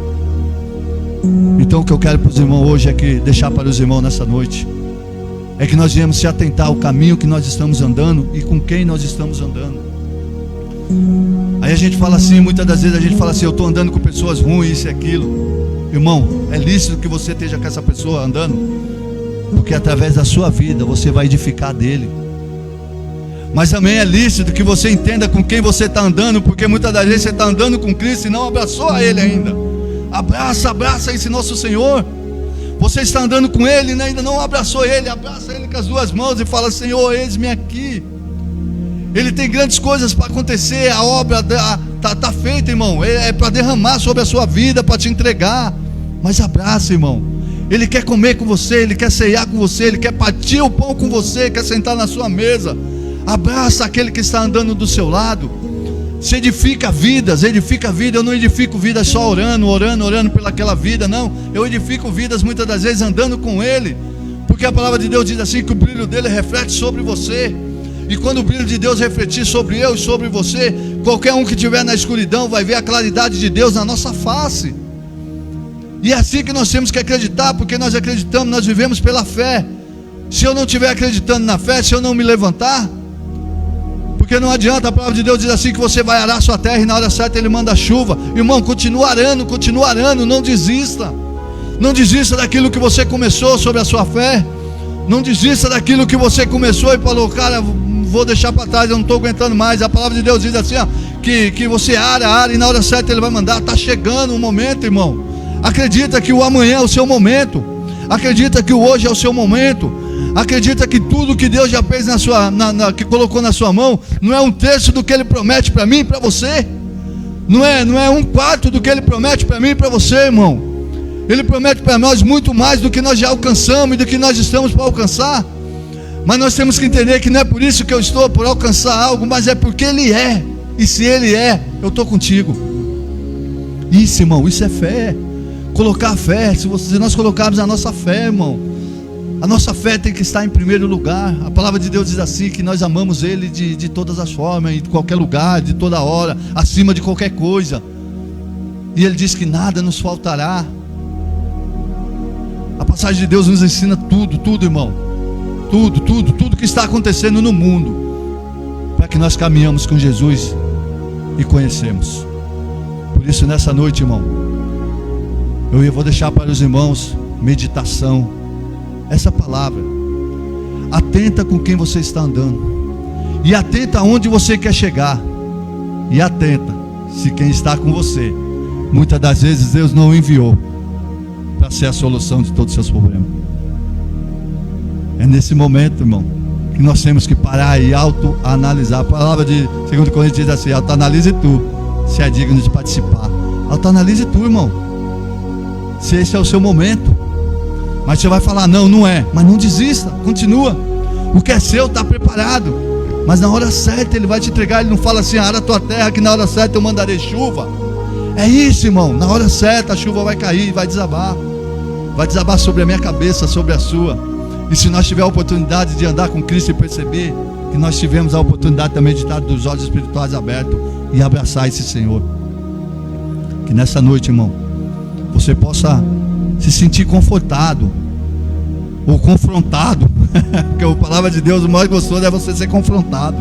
Então o que eu quero para os irmãos hoje deixar para os irmãos nessa noite, é que nós viemos se atentar ao caminho que nós estamos andando e com quem nós estamos andando. Aí a gente fala assim, muitas das vezes a gente fala assim: eu estou andando com pessoas ruins, isso e aquilo. Irmão, é lícito que você esteja com essa pessoa andando, porque através da sua vida você vai edificar dele. Mas também é lícito que você entenda com quem você está andando, porque muitas das vezes você está andando com Cristo e não abraçou a Ele ainda. Abraça esse nosso Senhor. Você está andando com Ele e ainda não abraçou Ele. Abraça Ele com as duas mãos e fala: Senhor, eis-me aqui. Ele tem grandes coisas para acontecer. A obra está feita, irmão. É para derramar sobre a sua vida, para te entregar. Mas abraça, irmão. Ele quer comer com você, Ele quer ceiar com você, Ele quer partir o pão com você, quer sentar na sua mesa. Abraça aquele que está andando do seu lado. Se edifica vidas, edifica vida. Eu não edifico vidas só orando pelaquela vida, não. Eu edifico vidas muitas das vezes andando com Ele, porque a palavra de Deus diz assim, que o brilho dele reflete sobre você. E quando o brilho de Deus refletir sobre eu e sobre você, qualquer um que estiver na escuridão vai ver a claridade de Deus na nossa face. E é assim que nós temos que acreditar, porque nós acreditamos, nós vivemos pela fé. Se eu não estiver acreditando na fé, se eu não me levantar, porque não adianta, a palavra de Deus diz assim, que você vai arar sua terra e na hora certa Ele manda chuva. Irmão, continua arando, não desista. Não desista daquilo que você começou sobre a sua fé. Não desista daquilo que você começou e falou: cara, vou deixar para trás, eu não estou aguentando mais. A palavra de Deus diz assim, ó, que você ara e na hora certa Ele vai mandar. Está chegando um momento, irmão. Acredita que o amanhã é o seu momento. Acredita que o hoje é o seu momento. Acredita que tudo que Deus já fez que colocou na sua mão, não é um terço do que Ele promete para mim e para você. Não é um quarto do que Ele promete para mim e para você, irmão. Ele promete para nós muito mais do que nós já alcançamos e do que nós estamos para alcançar. Mas nós temos que entender que não é por isso que eu estou por alcançar algo, mas é porque Ele é. E se Ele é, eu estou contigo. Isso, irmão, isso é fé. Colocar fé. Se nós colocarmos a nossa fé, irmão, a nossa fé tem que estar em primeiro lugar. A palavra de Deus diz assim, que nós amamos Ele de todas as formas, em qualquer lugar, de toda hora, acima de qualquer coisa. E Ele diz que nada nos faltará. A passagem de Deus nos ensina tudo, irmão. Tudo que está acontecendo no mundo, para que nós caminhamos com Jesus e conhecemos. Por isso, nessa noite, irmão, eu vou deixar para os irmãos meditação, essa palavra. Atenta com quem você está andando, e atenta aonde você quer chegar, e atenta se quem está com você, muitas das vezes Deus não o enviou para ser a solução de todos os seus problemas. É nesse momento, irmão, que nós temos que parar e autoanalisar. A palavra de 2 Coríntios diz assim: autoanalise tu, se é digno de participar. Autoanalise tu, irmão, se esse é o seu momento. Mas você vai falar: não é. Mas não desista, continua. O que é seu está preparado, mas na hora certa Ele vai te entregar. Ele não fala assim: ara a tua terra, que na hora certa eu mandarei chuva. É isso, irmão, na hora certa a chuva vai cair, vai desabar. Vai desabar sobre a minha cabeça, sobre a sua. E se nós tivermos a oportunidade de andar com Cristo e perceber que nós tivemos a oportunidade também de estar dos olhos espirituais abertos e abraçar esse Senhor, que nessa noite, irmão, você possa se sentir confortado ou confrontado. Porque a palavra de Deus, o mais gostoso é você ser confrontado.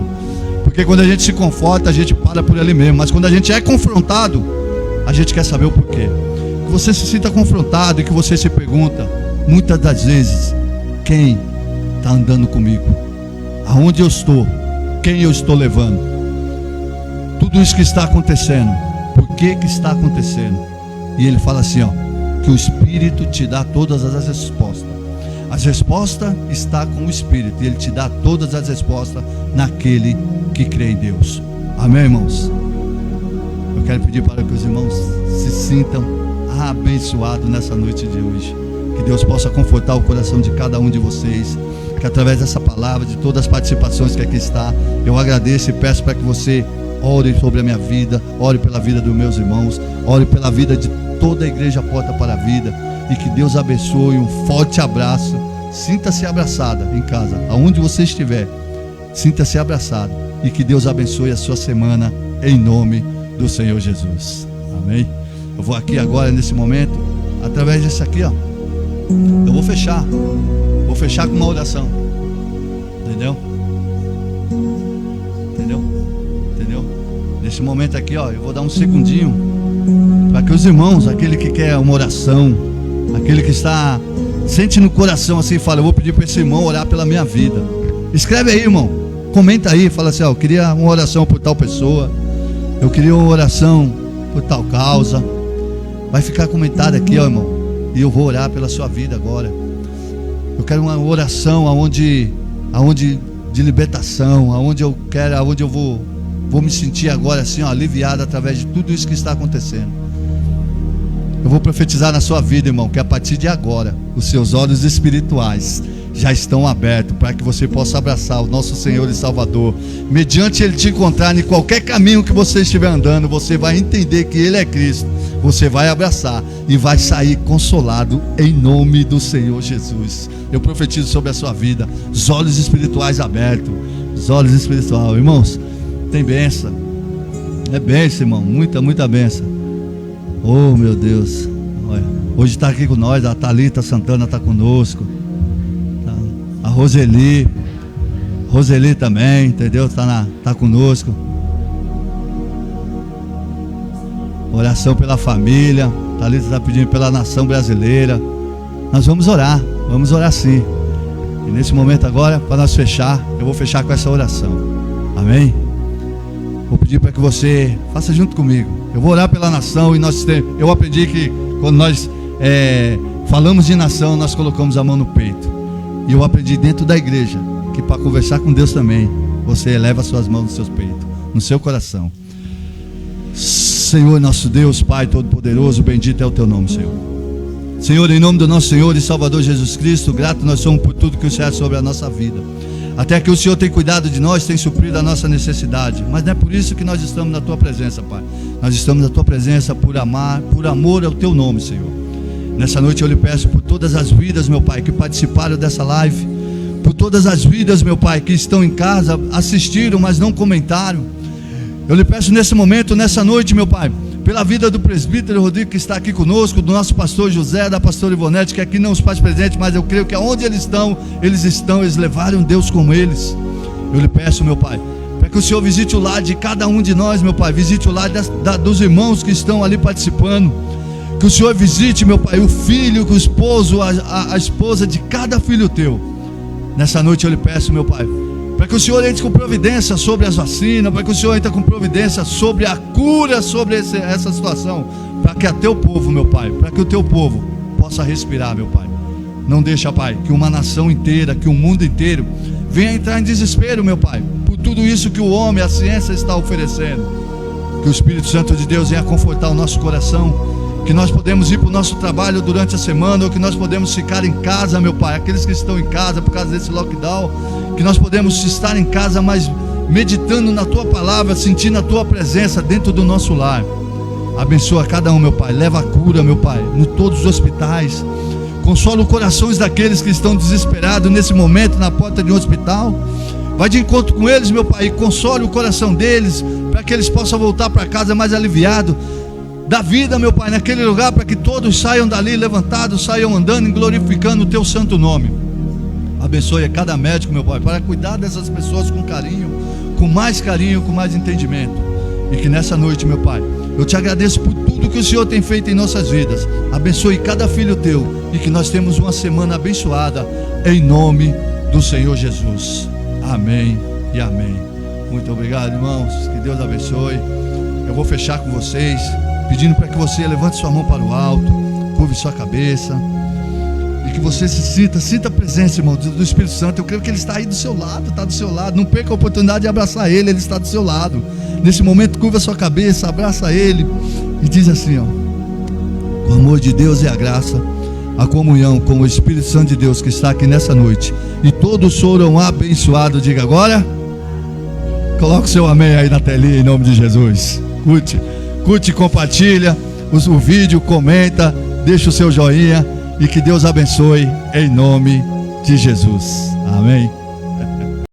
Porque quando a gente se conforta, a gente para por ali mesmo. Mas quando a gente é confrontado, a gente quer saber o porquê. Que você se sinta confrontado e que você se pergunta, muitas das vezes: quem está andando comigo? Aonde eu estou? Quem eu estou levando? Tudo isso que está acontecendo, por que está acontecendo? E Ele fala assim, ó, que o Espírito te dá todas as respostas. As respostas estão com o Espírito, e Ele te dá todas as respostas naquele que crê em Deus. Amém, irmãos? Eu quero pedir para que os irmãos se sintam abençoados nessa noite de hoje. Que Deus possa confortar o coração de cada um de vocês. Que através dessa palavra, de todas as participações que aqui está, eu agradeço e peço para que você ore sobre a minha vida, ore pela vida dos meus irmãos, ore pela vida de toda a igreja Porta para a Vida. E que Deus abençoe. Um forte abraço. Sinta-se abraçada em casa, aonde você estiver. Sinta-se abraçado. E que Deus abençoe a sua semana, em nome do Senhor Jesus. Amém. Eu vou aqui agora, nesse momento, através disso aqui, ó, eu vou fechar com uma oração. Entendeu? Nesse momento aqui, ó, eu vou dar um segundinho para que os irmãos, aquele que quer uma oração, aquele que sente no coração assim, fala: eu vou pedir para esse irmão orar pela minha vida. Escreve aí, irmão, comenta aí, fala assim: ó, eu queria uma oração por tal pessoa, eu queria uma oração por tal causa. Vai ficar comentado aqui, ó, irmão, e eu vou orar pela sua vida agora. Eu quero uma oração aonde de libertação, aonde eu vou me sentir agora assim, ó, aliviado através de tudo isso que está acontecendo. Eu vou profetizar na sua vida, irmão, que a partir de agora os seus olhos espirituais já estão abertos para que você possa abraçar o nosso Senhor e Salvador. Mediante Ele te encontrar em qualquer caminho que você estiver andando, você vai entender que Ele é Cristo. Você vai abraçar e vai sair consolado em nome do Senhor Jesus. Eu profetizo sobre a sua vida, os olhos espirituais abertos, os olhos espirituais. Irmãos, tem bênção, é bênção, irmão, muita bênção. Oh, meu Deus. Olha, hoje está aqui com nós a Thalita Santana, está conosco, a Roseli também, entendeu? Está conosco. Oração pela família. Thalita está pedindo pela nação brasileira. Nós vamos orar sim. E nesse momento agora, para nós fechar, eu vou fechar com essa oração. Amém? Vou pedir para que você faça junto comigo. Eu vou orar pela nação. E eu aprendi que quando nós falamos de nação, nós colocamos a mão no peito. E eu aprendi dentro da igreja que para conversar com Deus também, você eleva suas mãos no seu peito, no seu coração. Senhor, nosso Deus, Pai Todo-Poderoso, bendito é o Teu nome, Senhor. Senhor, em nome do nosso Senhor e Salvador Jesus Cristo, grato nós somos por tudo que o Senhor é sobre a nossa vida. Até que o Senhor tem cuidado de nós, tem suprido a nossa necessidade. Mas não é por isso que nós estamos na Tua presença, Pai. Nós estamos na Tua presença por amor ao Teu nome, Senhor. Nessa noite eu lhe peço por todas as vidas, meu Pai, que participaram dessa live, por todas as vidas, meu Pai, que estão em casa, assistiram, mas não comentaram. Eu lhe peço nesse momento, nessa noite, meu Pai, pela vida do presbítero Rodrigo que está aqui conosco, do nosso pastor José, da pastora Ivonete, que aqui não os faz presente, mas eu creio que aonde eles levaram Deus com eles. Eu lhe peço, meu Pai, para que o Senhor visite o lar de cada um de nós, meu Pai, visite o lar dos irmãos que estão ali participando, que o Senhor visite, meu Pai, o filho, o esposo, a esposa de cada filho teu. Nessa noite eu lhe peço, meu Pai, para que o Senhor entre com providência sobre as vacinas, para que o Senhor entre com providência sobre a cura, sobre essa situação, para que a teu povo, meu Pai, para que o teu povo possa respirar, meu Pai. Não deixa, Pai, que uma nação inteira, que o mundo inteiro venha entrar em desespero, meu Pai, por tudo isso que o homem, a ciência está oferecendo. Que o Espírito Santo de Deus venha confortar o nosso coração, que nós podemos ir para o nosso trabalho durante a semana, ou que nós podemos ficar em casa, meu Pai, aqueles que estão em casa por causa desse lockdown, que nós podemos estar em casa, mas meditando na Tua palavra, sentindo a Tua presença dentro do nosso lar. Abençoa cada um, meu Pai, leva a cura, meu Pai, em todos os hospitais, consola os corações daqueles que estão desesperados nesse momento na porta de um hospital. Vai de encontro com eles, meu Pai, e console o coração deles, para que eles possam voltar para casa mais aliviados da vida, meu Pai, naquele lugar, para que todos saiam dali levantados, saiam andando e glorificando o Teu santo nome. Abençoe a cada médico, meu Pai, para cuidar dessas pessoas com carinho, com mais entendimento. E que nessa noite, meu Pai, eu Te agradeço por tudo que o Senhor tem feito em nossas vidas. Abençoe cada filho Teu, e que nós temos uma semana abençoada, em nome do Senhor Jesus. Amém e amém. Muito obrigado, irmãos, que Deus abençoe. Eu vou fechar com vocês, pedindo para que você levante sua mão para o alto, curve sua cabeça, e que você sinta a presença, irmão, do Espírito Santo. Eu creio que Ele está aí do seu lado, está do seu lado. Não perca a oportunidade de abraçar Ele, Ele está do seu lado. Nesse momento, curva sua cabeça, abraça Ele e diz assim, ó: com o amor de Deus e a graça, a comunhão com o Espírito Santo de Deus que está aqui nessa noite. E todos foram abençoados. Diga agora. Coloca o seu amém aí na telinha em nome de Jesus. Curte, compartilha o vídeo, comenta, deixa o seu joinha e que Deus abençoe em nome de Jesus. Amém.